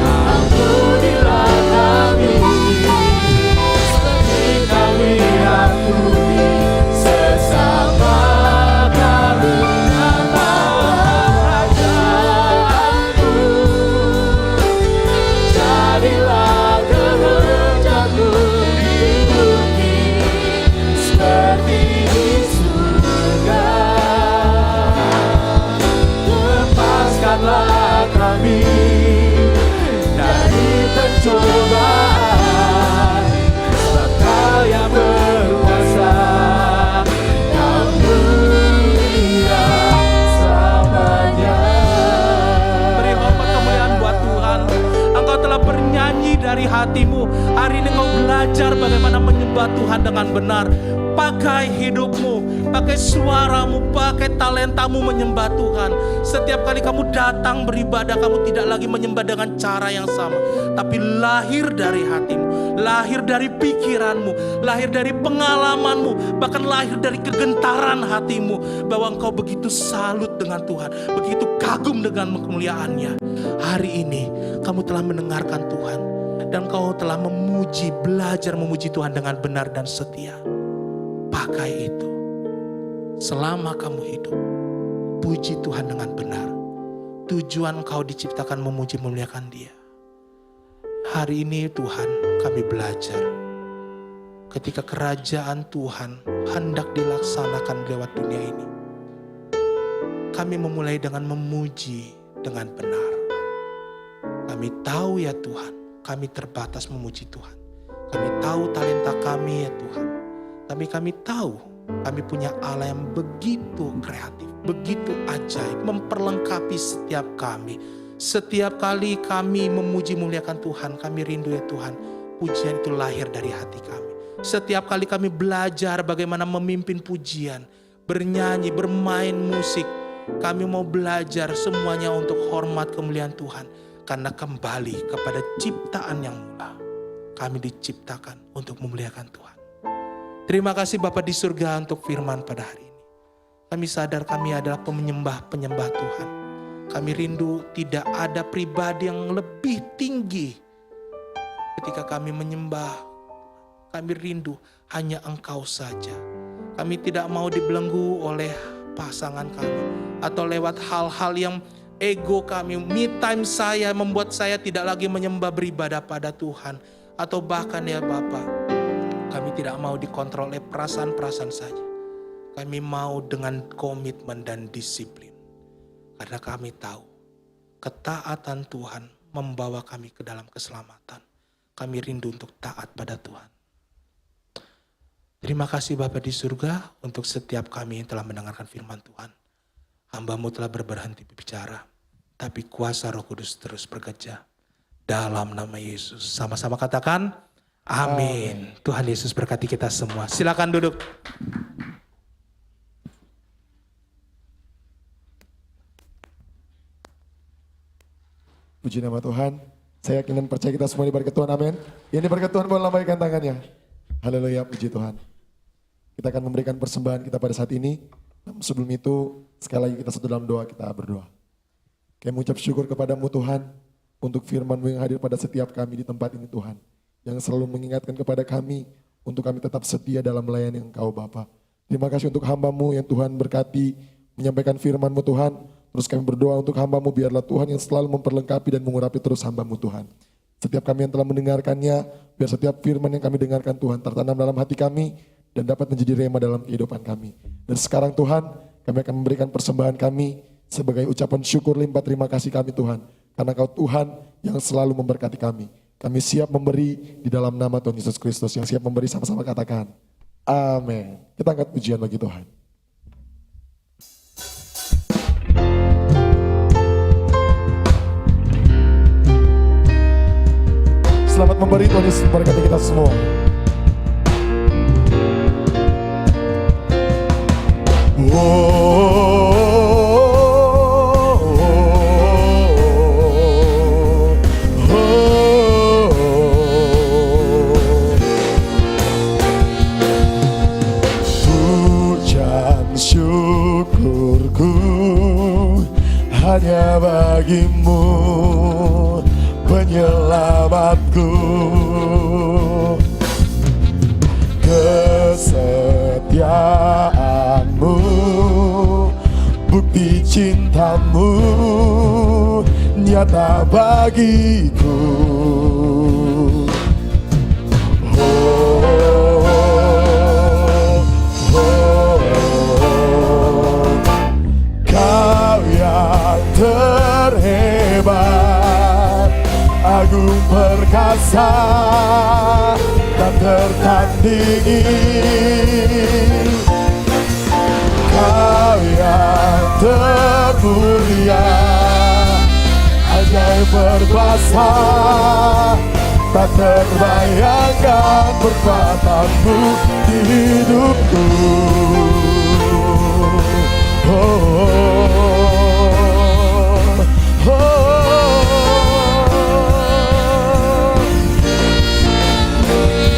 ampunilah kami, seperti kami ampuni sesama kami. Datanglah kerajaan-Mu, jadilah kehendak-Mu di bumi seperti di surga. Lepaskanlah kami dari pencobaan, sebab Kau yang berkuasa. Kau mulia selamanya. Beri hormat kemuliaan buat Tuhan. Engkau telah bernyanyi dari hatimu. Hari ini engkau belajar bagaimana menyembah Tuhan dengan benar. Pakai hidupmu, pakai suaramu, pakai talentamu menyembah Tuhan. Setiap kali kamu datang beribadah, kamu tidak lagi menyembah dengan cara yang sama, tapi lahir dari hatimu, lahir dari pikiranmu, lahir dari pengalamanmu, bahkan lahir dari kegentaran hatimu, bahwa engkau begitu salut dengan Tuhan, begitu kagum dengan kemuliaannya. Hari ini kamu telah mendengarkan Tuhan, dan kau telah memuji, belajar memuji Tuhan dengan benar dan setia. Pakai itu selama kamu hidup. puji Tuhan dengan benar. Tujuan Engkau diciptakan memuji memuliakan Dia. Hari ini Tuhan, kami belajar ketika kerajaan Tuhan hendak dilaksanakan lewat dunia ini. Kami memulai dengan memuji dengan benar. Kami tahu ya Tuhan, kami terbatas memuji Tuhan. Kami tahu talenta kami ya Tuhan. Tapi kami tahu kami punya Allah yang begitu kreatif, begitu ajaib, memperlengkapi setiap kami. Setiap kali kami memuji memuliakan Tuhan, kami rindu ya Tuhan, pujian itu lahir dari hati kami. Setiap kali kami belajar bagaimana memimpin pujian, bernyanyi, bermain musik, kami mau belajar semuanya untuk hormat kemuliaan Tuhan. Karena kembali kepada ciptaan yang mula, kami diciptakan untuk memuliakan Tuhan. Terima kasih Bapa di surga untuk firman pada hari ini. Kami sadar kami adalah penyembah-penyembah Tuhan. Kami rindu tidak ada pribadi yang lebih tinggi. Ketika kami menyembah, kami rindu hanya Engkau saja. Kami tidak mau dibelenggu oleh pasangan kami. Atau lewat hal-hal yang ego kami, me time saya membuat saya tidak lagi menyembah beribadah pada Tuhan. Atau bahkan ya Bapa, kami tidak mau dikontrol oleh perasaan-perasaan saja. Kami mau dengan komitmen dan disiplin. Karena kami tahu ketaatan Tuhan membawa kami ke dalam keselamatan. Kami rindu untuk taat pada Tuhan. Terima kasih Bapa di surga untuk setiap kami yang telah mendengarkan firman Tuhan. Hamba-Mu telah berhenti berbicara, tapi kuasa Roh Kudus terus bekerja. Dalam nama Yesus. Sama-sama katakan, amin. Tuhan Yesus berkati kita semua. Silakan duduk. Puji nama Tuhan. Saya yakin dan percaya kita semua diberkati Tuhan, amin. Yang diberkati Tuhan boleh lambaikan tangannya. Haleluya, puji Tuhan. Kita akan memberikan persembahan kita pada saat ini. Sebelum itu, sekali lagi kita satu dalam doa, kita berdoa. Kami mengucap syukur kepadamu Tuhan, untuk firman-Mu yang hadir pada setiap kami di tempat ini Tuhan. Yang selalu mengingatkan kepada kami, untuk kami tetap setia dalam melayani Engkau Bapa. Terima kasih untuk hamba-Mu yang Tuhan berkati, menyampaikan firman-Mu Tuhan. Terus kami berdoa untuk hamba-Mu, biarlah Tuhan yang selalu memperlengkapi dan mengurapi terus hamba-Mu Tuhan. Setiap kami yang telah mendengarkannya, biar setiap firman yang kami dengarkan Tuhan tertanam dalam hati kami, dan dapat menjadi rema dalam kehidupan kami. Dan sekarang Tuhan, kami akan memberikan persembahan kami sebagai ucapan syukur limpah terima kasih kami Tuhan. Karena Kau Tuhan yang selalu memberkati kami. Kami siap memberi di dalam nama Tuhan Yesus Kristus. Yang siap memberi sama-sama katakan, amin. Kita angkat pujian bagi Tuhan. Selamat memberi, Tuhan Yesus memberkati kita semua. Pujian syukurku hanya bagimu, penyelamatku. Kesetiaanmu, bukti cintamu nyata bagiku. Kau yang terhebat, agung perkasa, tak tertandingi. Kau yang termulia, ajaib berkuasa, tak terbayangkan perbuatanmu di hidupku.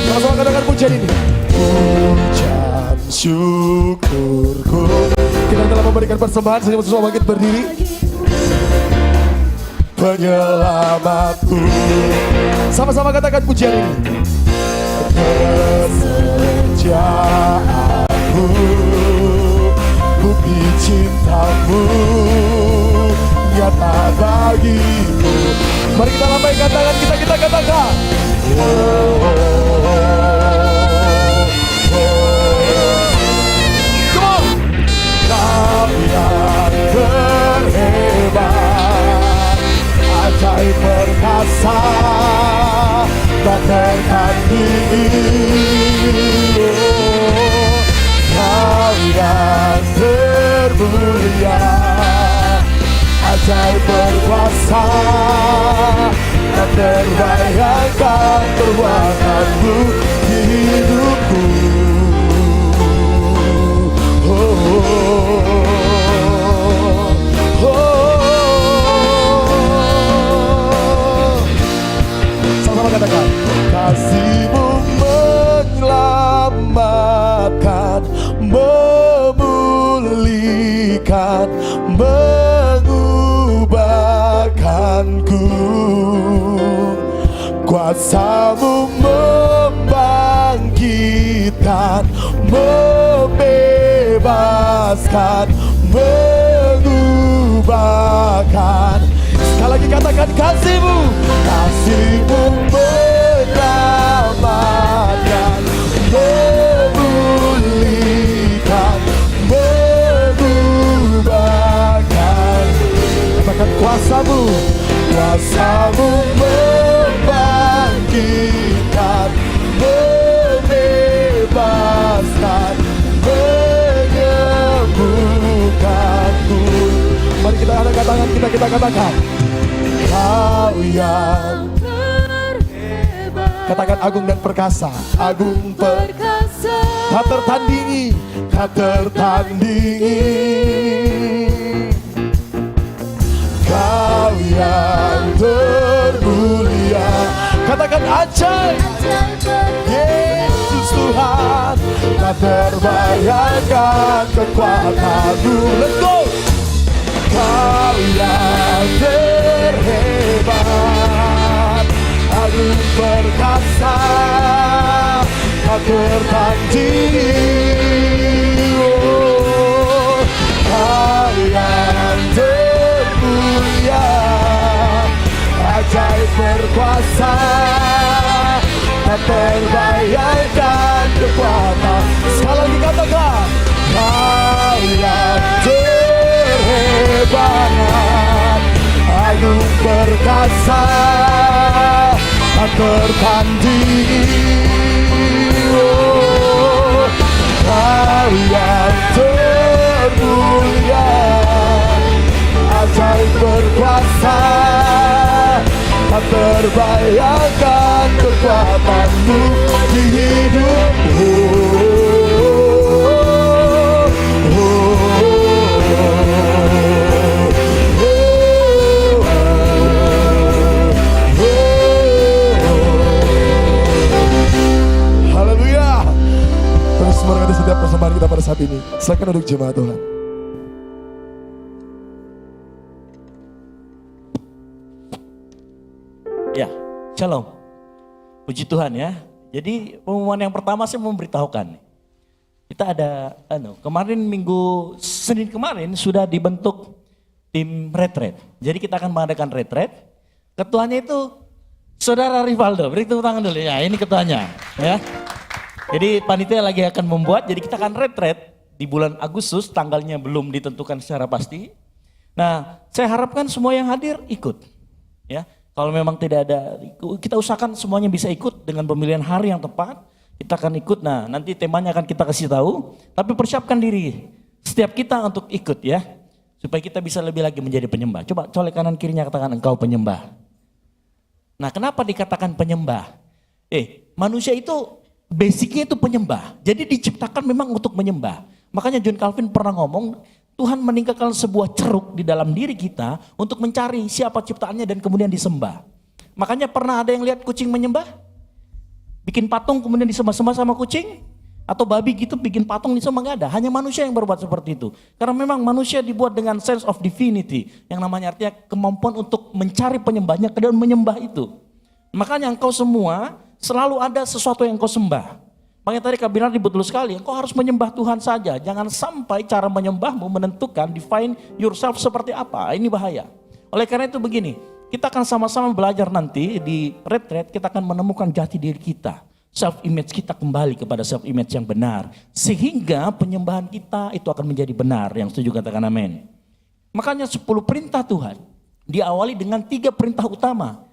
Sama-sama katakan pujian ini. Pujian syukurku. Kita telah memberikan persembahan, sehingga semua bangkit berdiri. Penyelamatku. Sama-sama katakan pujian ini. Kesetiaanmu, bukti cintamu bagiku. Mari kita lambaikan tangan kita katakan. Come on. Kau yang terhebat, ajaib perkasa, tak tertandingi. Kau yang termulia, ajaib berkuasa, tak terbayangkan perbuatanmu di hidupku. Oh, oh, oh, oh. Sama-sama katakan, kasih-Mu menyelamatkan, memulihkan, mengubahkanku. Kuasa-Mu membangkitkan, membebaskan, mengubahkan. Sekali lagi katakan, kasih-Mu, kasih-Mu menyelamatkan, memulihkan, mengubahkan. Katakan, kuasa-Mu, kuasa-Mu membangkitkan, membebaskan, menyembuhkanku. Mari kita angkat tangan kita katakan, Kau yang terhebat. Katakan, agung dan perkasa, agung perkasa, tak tertandingi, tak tertandingi. Kau yang termulia, katakan ajaib, Yesus Tuhan, tak terbayangkan kekuatan-Mu. Let's go. Kau yang terhebat, agung perkasa, tak tertandingi. Oh, Kau yang termulia, ajaib berkuasa, tak terbayangkan kekuatan. Sekali lagi katakan, Kau yang terhebat, agung perkasa, tak tertandingi. Oh, Kau yang termulia, ajaib berkuasa, tak terbayangkan kekuatan-Mu di hidupku. Haleluya. Terus semangat setiap persembahan kita pada saat ini. Silakan duduk jemaat Tuhan. Ya, shalom. Puji Tuhan ya. Jadi pengumuman yang pertama saya memberitahukan. Kita ada, kemarin Senin kemarin sudah dibentuk tim retret. Jadi kita akan mengadakan retret. Ketuanya itu Saudara Rivaldo. Beri tepuk tangan dulu ya. Ini ketuanya ya. Jadi panitia lagi akan membuat. Jadi kita akan retret di bulan Agustus. Tanggalnya belum ditentukan secara pasti. Nah, saya harapkan semua yang hadir ikut ya. Kalau memang tidak ada, kita usahakan semuanya bisa ikut dengan pemilihan hari yang tepat. Kita akan ikut, nah nanti temanya akan kita kasih tahu. Tapi persiapkan diri, setiap kita untuk ikut ya. Supaya kita bisa lebih lagi menjadi penyembah. Coba colek kanan kirinya katakan engkau penyembah. Nah kenapa dikatakan penyembah? Manusia itu basicnya itu penyembah. Jadi diciptakan memang untuk menyembah. Makanya John Calvin pernah ngomong, Tuhan meninggalkan sebuah ceruk di dalam diri kita untuk mencari siapa ciptaannya dan kemudian disembah. Makanya pernah ada yang lihat kucing menyembah? Bikin patung kemudian disembah-sembah sama kucing? Atau babi gitu bikin patung disembah? Nggak ada. Hanya manusia yang berbuat seperti itu. Karena memang manusia dibuat dengan sense of divinity. Yang namanya artinya kemampuan untuk mencari penyembahnya dan menyembah itu. Makanya engkau semua selalu ada sesuatu yang engkau sembah. Makanya tadi Kak Binar betul sekali, engkau harus menyembah Tuhan saja. Jangan sampai cara menyembahmu menentukan, define yourself seperti apa. Ini bahaya. Oleh karena itu begini, kita akan sama-sama belajar nanti di retreat, kita akan menemukan jati diri kita. Self image kita kembali kepada self image yang benar. Sehingga penyembahan kita itu akan menjadi benar. Yang setuju katakan amin. Makanya 10 perintah Tuhan diawali dengan 3 perintah utama.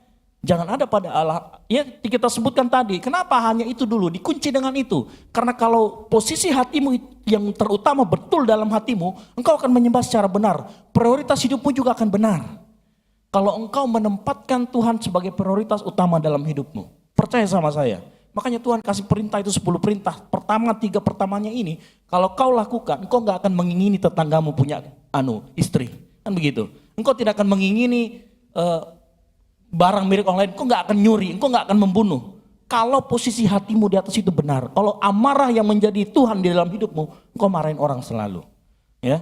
Jangan ada pada Allah, ya kita sebutkan tadi, kenapa hanya itu dulu, dikunci dengan itu. Karena kalau posisi hatimu yang terutama betul dalam hatimu, engkau akan menyembah secara benar. Prioritas hidupmu juga akan benar. Kalau engkau menempatkan Tuhan sebagai prioritas utama dalam hidupmu. Percaya sama saya. Makanya Tuhan kasih perintah itu 10 perintah. Pertama 3 pertamanya ini, kalau kau lakukan, engkau gak akan mengingini tetanggamu punya istri. Kan begitu. Engkau tidak akan mengingini barang milik orang lain, engkau gak akan nyuri, engkau gak akan membunuh. Kalau posisi hatimu di atas itu benar, kalau amarah yang menjadi Tuhan di dalam hidupmu, engkau marahin orang selalu. Ya,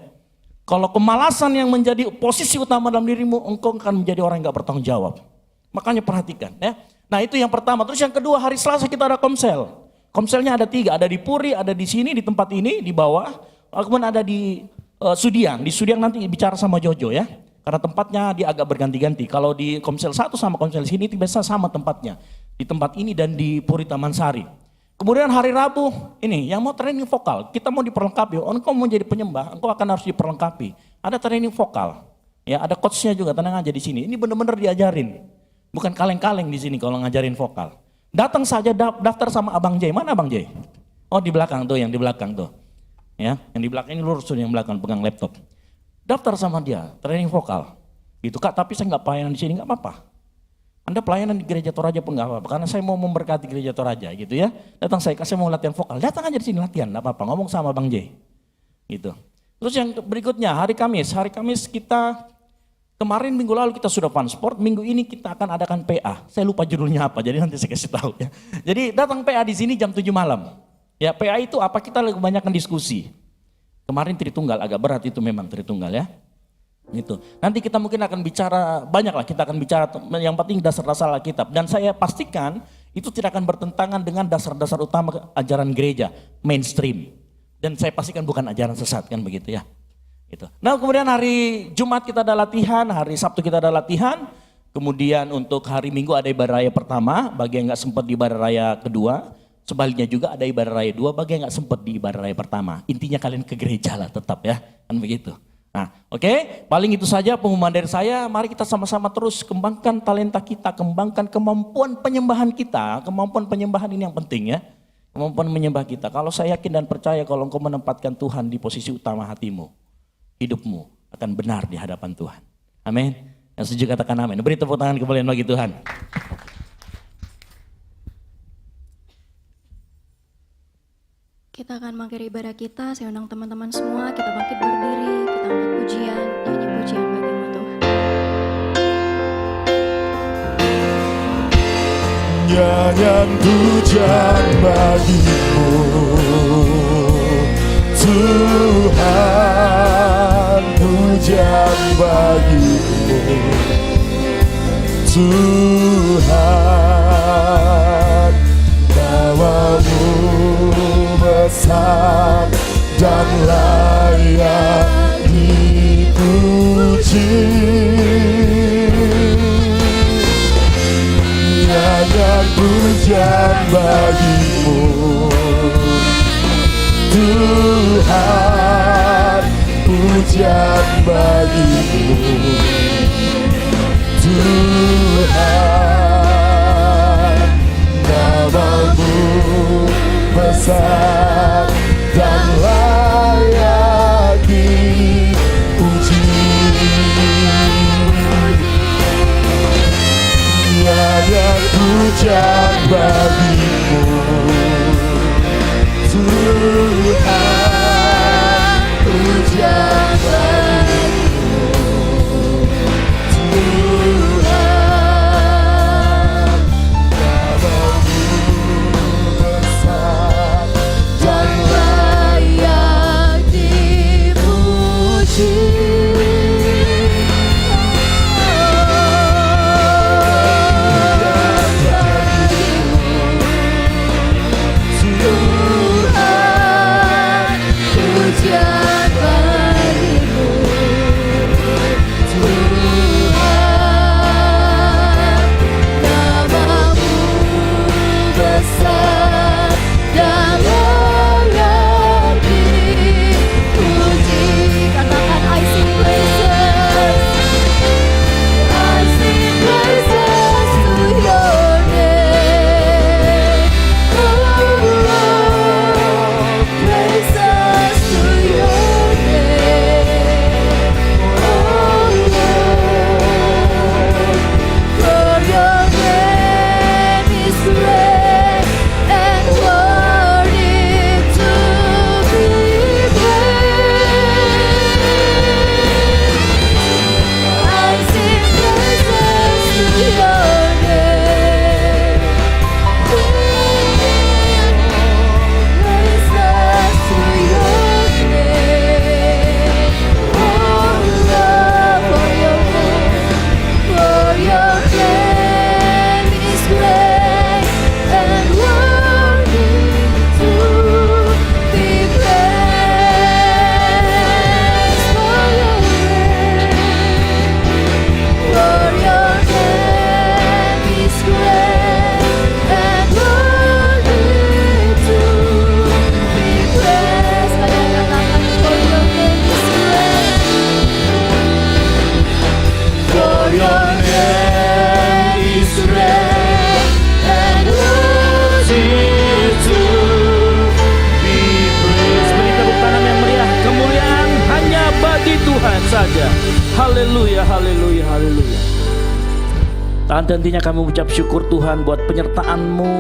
kalau kemalasan yang menjadi posisi utama dalam dirimu, engkau akan menjadi orang yang gak bertanggung jawab. Makanya perhatikan ya. Nah itu yang pertama. Terus yang kedua, hari Selasa kita ada komsel. Komselnya ada 3, ada di Puri, ada di sini, di tempat ini, di bawah. Kemudian ada di Sudiang. Di Sudiang nanti bicara sama Jojo ya. Karena tempatnya dia agak berganti-ganti. Kalau di Komsel 1 sama Komsel sini itu biasa sama tempatnya. Di tempat ini dan di Puri Taman Sari. Kemudian hari Rabu ini yang mau training vokal. Kita mau diperlengkapi. Engkau mau jadi penyembah, engkau akan harus diperlengkapi. Ada training vokal. Ya, ada coachnya juga, tenang aja di sini. Ini benar-benar diajarin. Bukan kaleng-kaleng di sini kalau ngajarin vokal. Datang saja daftar sama Abang J. Mana Abang J? Oh di belakang tuh, yang di belakang tuh. Ya, yang di belakang ini lurus tuh, yang belakang pegang laptop. Daftar sama dia, training vokal. Gitu Kak, tapi saya nggak pelayanan di sini, nggak apa-apa. Anda pelayanan di gereja Toraja pun nggak apa-apa, karena saya mau memberkati gereja Toraja gitu ya. Datang saya mau latihan vokal, datang aja di sini latihan, nggak apa-apa. Ngomong sama Bang J. Gitu. Terus yang berikutnya hari Kamis kita kemarin minggu lalu kita sudah fun sport, minggu ini kita akan adakan PA. Saya lupa judulnya apa, jadi nanti saya kasih tahu ya. Jadi datang PA di sini jam 7 malam. Ya PA itu apa? Kita kebanyakan diskusi. Kemarin Tritunggal agak berat itu memang Tritunggal ya. Gitu. Nanti kita mungkin akan bicara banyak lah, kita akan bicara yang penting dasar-dasar Alkitab dan saya pastikan itu tidak akan bertentangan dengan dasar-dasar utama ajaran gereja mainstream. Dan saya pastikan bukan ajaran sesat kan begitu ya. Gitu. Nah, kemudian hari Jumat kita ada latihan, hari Sabtu kita ada latihan. Kemudian untuk hari Minggu ada ibadah raya pertama, bagi yang enggak sempat di ibadah raya kedua. Sebaliknya juga ada ibadah raya 2 bagi yang gak sempat di ibadah raya pertama. Intinya kalian ke gereja lah tetap ya, kan begitu. Nah oke, paling itu saja pengumuman dari saya. Mari kita sama-sama terus kembangkan talenta kita, kembangkan kemampuan penyembahan kita. Kemampuan penyembahan ini yang penting ya. Kemampuan menyembah kita. Kalau saya yakin dan percaya kalau engkau menempatkan Tuhan di posisi utama hatimu, hidupmu akan benar di hadapan Tuhan. Amin. Yang setuju katakan amin. Beri tepuk tangan kemuliaan bagi Tuhan. Kita akan mengakhiri ibadah kita. Saya undang teman-teman semua, kita bangkit berdiri, kita angkat pujian, nyanyi pujian bagimu Tuhan. Nyanyian pujian bagimu Tuhan, pujian bagimu Tuhan, namamu besar dan layak dipuji. Nyanyian pujian bagimu Tuhan, pujian bagimu Tuhan, namamu besar dan layak dipuji. Nyanyian pujian bagimu Tuhan, pujian bagimu Tuhan, namamu besar dan layak dipuji. haleluya, haleluya. Tak hentinya kami mengucap syukur Tuhan buat penyertaan-Mu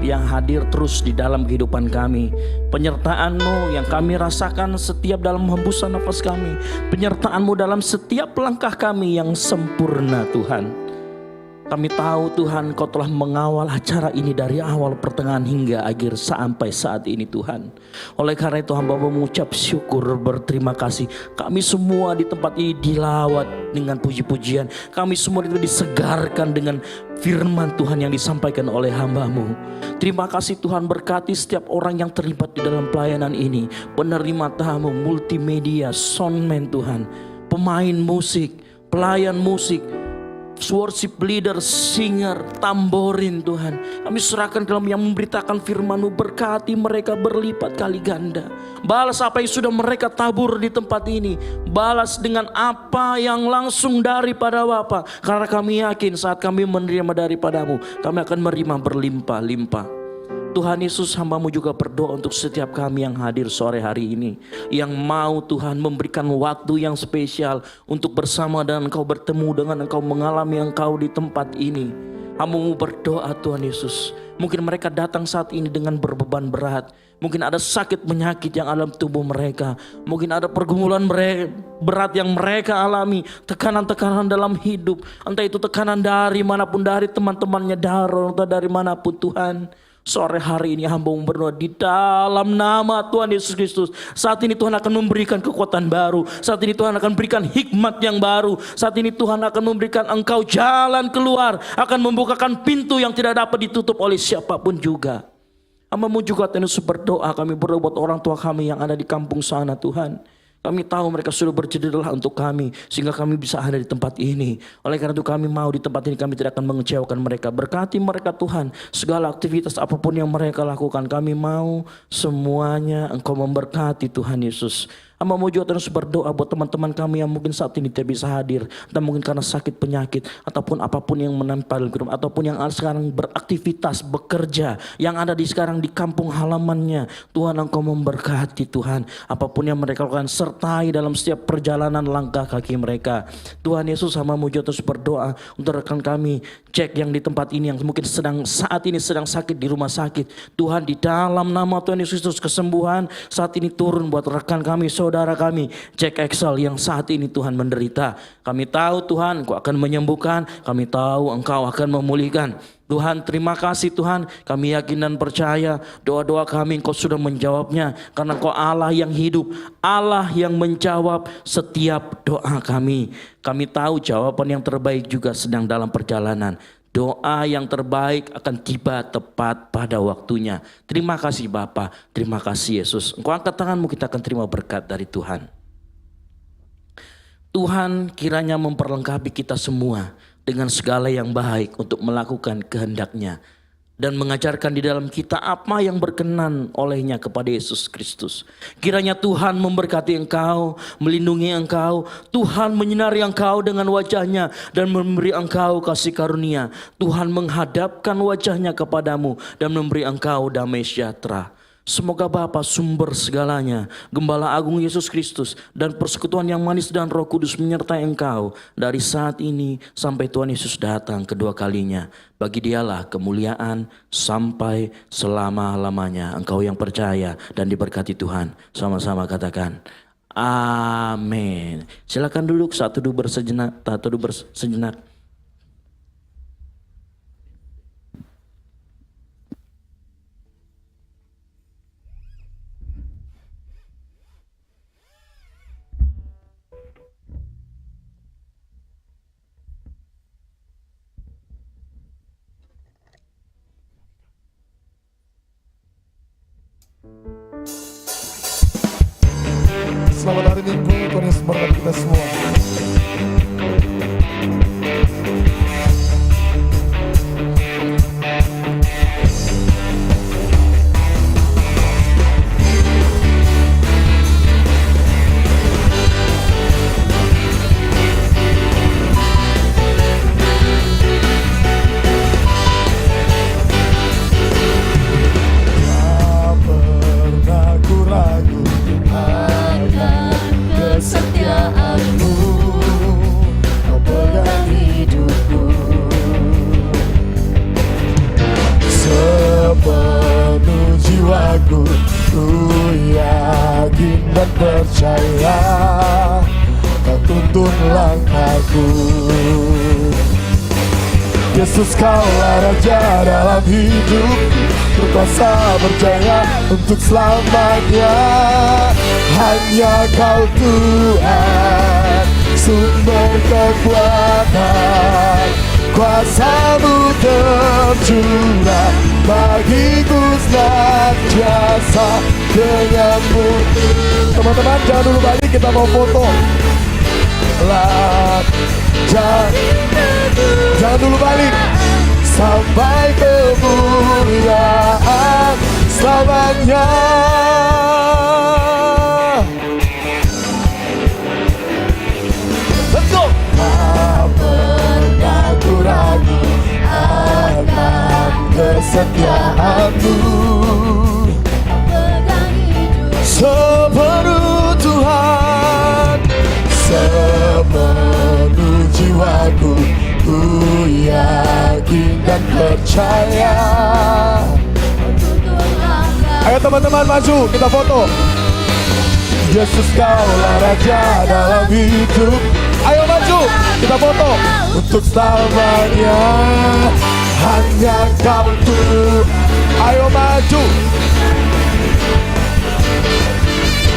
yang hadir terus di dalam kehidupan kami. Penyertaan-Mu yang kami rasakan setiap dalam hembusan nafas kami. Penyertaan-Mu dalam setiap langkah kami yang sempurna Tuhan. Kami tahu Tuhan Kau telah mengawal acara ini dari awal, pertengahan hingga akhir sampai saat ini Tuhan. Oleh karena itu hamba mengucap syukur, berterima kasih. Kami semua di tempat ini dilawat dengan puji-pujian. Kami semua itu disegarkan dengan firman Tuhan yang disampaikan oleh hamba-Mu. Terima kasih Tuhan, berkati setiap orang yang terlibat di dalam pelayanan ini. Penerima tamu, multimedia, soundman Tuhan, pemain musik, pelayan musik, worship leader, singer, tamborin Tuhan. Kami serahkan dalam yang memberitakan firman-Mu, berkati mereka berlipat kali ganda. Balas apa yang sudah mereka tabur di tempat ini. Balas dengan apa yang langsung daripada Bapa. Karena kami yakin saat kami menerima daripada-Mu, kami akan menerima berlimpah-limpah. Tuhan Yesus, hamba-Mu juga berdoa untuk setiap kami yang hadir sore hari ini, yang mau Tuhan memberikan waktu yang spesial untuk bersama dengan Engkau, bertemu dengan Engkau, mengalami Engkau di tempat ini. Hamba-Mu berdoa Tuhan Yesus, mungkin mereka datang saat ini dengan berbeban berat. Mungkin ada sakit penyakit yang dalam tubuh mereka. Mungkin ada pergumulan berat yang mereka alami. Tekanan-tekanan dalam hidup. Entah itu tekanan dari manapun, dari teman-temannya, dari manapun Tuhan. Sore hari ini hamba-Mu berdoa di dalam nama Tuhan Yesus Kristus. Saat ini Tuhan akan memberikan kekuatan baru. Saat ini Tuhan akan memberikan hikmat yang baru. Saat ini Tuhan akan memberikan Engkau jalan keluar. Akan membukakan pintu yang tidak dapat ditutup oleh siapapun juga. Hamba-Mu juga Tuhan Yesus berdoa. Kami berdoa buat orang tua kami yang ada di kampung sana Tuhan. Kami tahu mereka sudah berjedilah untuk kami, sehingga kami bisa ada di tempat ini. Oleh karena itu kami mau di tempat ini, kami tidak akan mengecewakan mereka. Berkati mereka Tuhan, segala aktivitas apapun yang mereka lakukan. Kami mau semuanya Engkau memberkati Tuhan Yesus. Hamba-Mu juga terus berdoa buat teman-teman kami yang mungkin saat ini tidak bisa hadir, atau mungkin karena sakit penyakit, ataupun apapun yang menempel di rumah, ataupun yang sekarang beraktivitas, bekerja, yang ada di sekarang di kampung halamannya. Tuhan Engkau memberkati Tuhan, apapun yang mereka lakukan, sertai dalam setiap perjalanan langkah kaki mereka. Tuhan Yesus, hamba-Mu juga terus berdoa untuk rekan kami, cek yang di tempat ini yang mungkin saat ini sedang sakit di rumah sakit. Tuhan, di dalam nama Tuhan Yesus Kristus, kesembuhan saat ini turun buat rekan kami, saudara kami, Jack Excel yang saat ini Tuhan menderita. Kami tahu Tuhan Engkau akan menyembuhkan, kami tahu Engkau akan memulihkan. Tuhan, terima kasih Tuhan, kami yakin dan percaya doa-doa kami Engkau sudah menjawabnya. Karena Engkau Allah yang hidup, Allah yang menjawab setiap doa kami. Kami tahu jawaban yang terbaik juga sedang dalam perjalanan. Doa yang terbaik akan tiba tepat pada waktunya. Terima kasih Bapa, terima kasih Yesus. Engkau angkat tanganmu, kita akan terima berkat dari Tuhan. Tuhan kiranya memperlengkapi kita semua dengan segala yang baik untuk melakukan kehendak-Nya. Dan mengajarkan di dalam kita apa yang berkenan olehnya kepada Yesus Kristus. Kiranya Tuhan memberkati engkau, melindungi engkau. Tuhan menyinari engkau dengan wajah-Nya dan memberi engkau kasih karunia. Tuhan menghadapkan wajah-Nya kepadamu dan memberi engkau damai sejahtera. Semoga Bapa sumber segalanya, Gembala Agung Yesus Kristus, dan persekutuan yang manis dan Roh Kudus menyertai engkau dari saat ini sampai Tuhan Yesus datang kedua kalinya. Bagi Dialah kemuliaan sampai selama-lamanya. Engkau yang percaya dan diberkati Tuhan, sama-sama katakan amin. Silakan duduk, saat duduk bersejenak, tak duduk bersejenak. Selamat hari Minggu, Tuhan Yesus memberkati kita semua. Tak pernah ku ragu kesetiaanmu, dan percaya, kau tuntun langkahku. Yesus kaulah Raja dalam hidup, berkuasa berjaya untuk selamanya. Hanya Kau Tuhan, sumber kekuatan, kuasa-Mu tercurah bagiku senantiasa denganmu. Teman-teman jangan dulu balik, kita mau foto. Jangan dulu balik, sampai kemuliaan selamanya. Let's go. Tak pernah ku ragu akan kesetiaan-Mu, sepenuh Tuhan, sepenuh jiwaku, ku yakin dan percaya. Ayo teman-teman maju, kita foto. Yesus kaulah Raja dalam hidup. Ayo maju, kita foto. Untuk selamanya hanya Kau Tuhan. Ayo maju.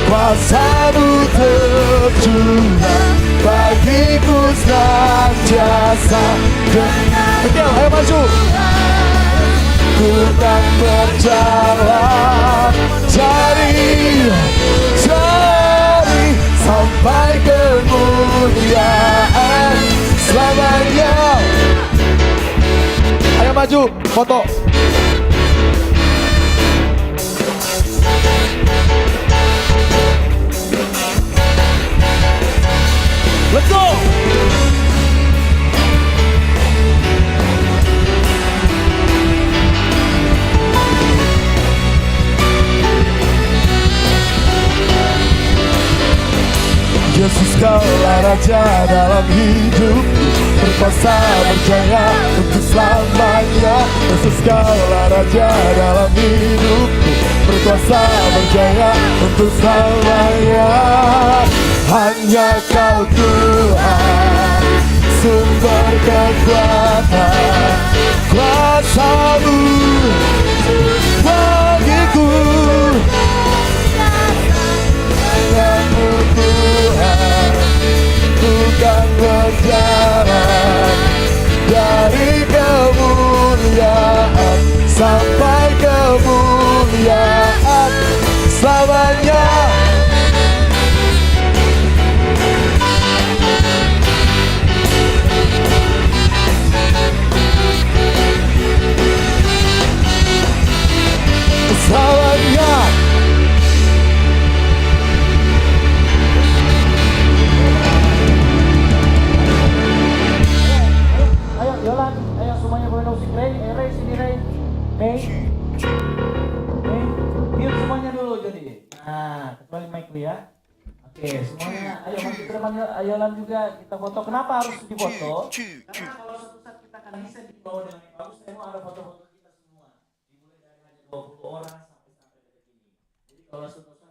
Kuasa-Mu tercurah bagiku senantiasa. Kecil, ayo maju. Ku tak berjalan cari sampai kemuliaan selamanya. Ayo maju, foto. Let's go! Yesus kaulah Raja dalam hidup, berkuasa berjaya untuk selamanya. Yesus kaulah Raja dalam hidup, berkuasa berjaya untuk selamanya. Hanya Kau Tuhan, sumber kekuatan, kuasa-Mu bagiku. Hanya-Mu Tuhan, bukan berjalan dari kemuliaan sampai kemuliaan selamanya. Selamanya. Ayo Yolan, ayo semuanya boleh musik. Ray, Ray sini Ray. Ray, mute semuanya dulu jadi. Nah, kecuali mic lu ya. Oke, semuanya ayo maju ke depan. Yolan juga kita foto. Kenapa harus difoto? Karena kalau suatu saat kita akan bisa dibawa dengan yang bagus, saya mau ada foto-foto kita semua. Dimulai dari hanya 20 orang sampai detik ini. Jadi kalau suatu saat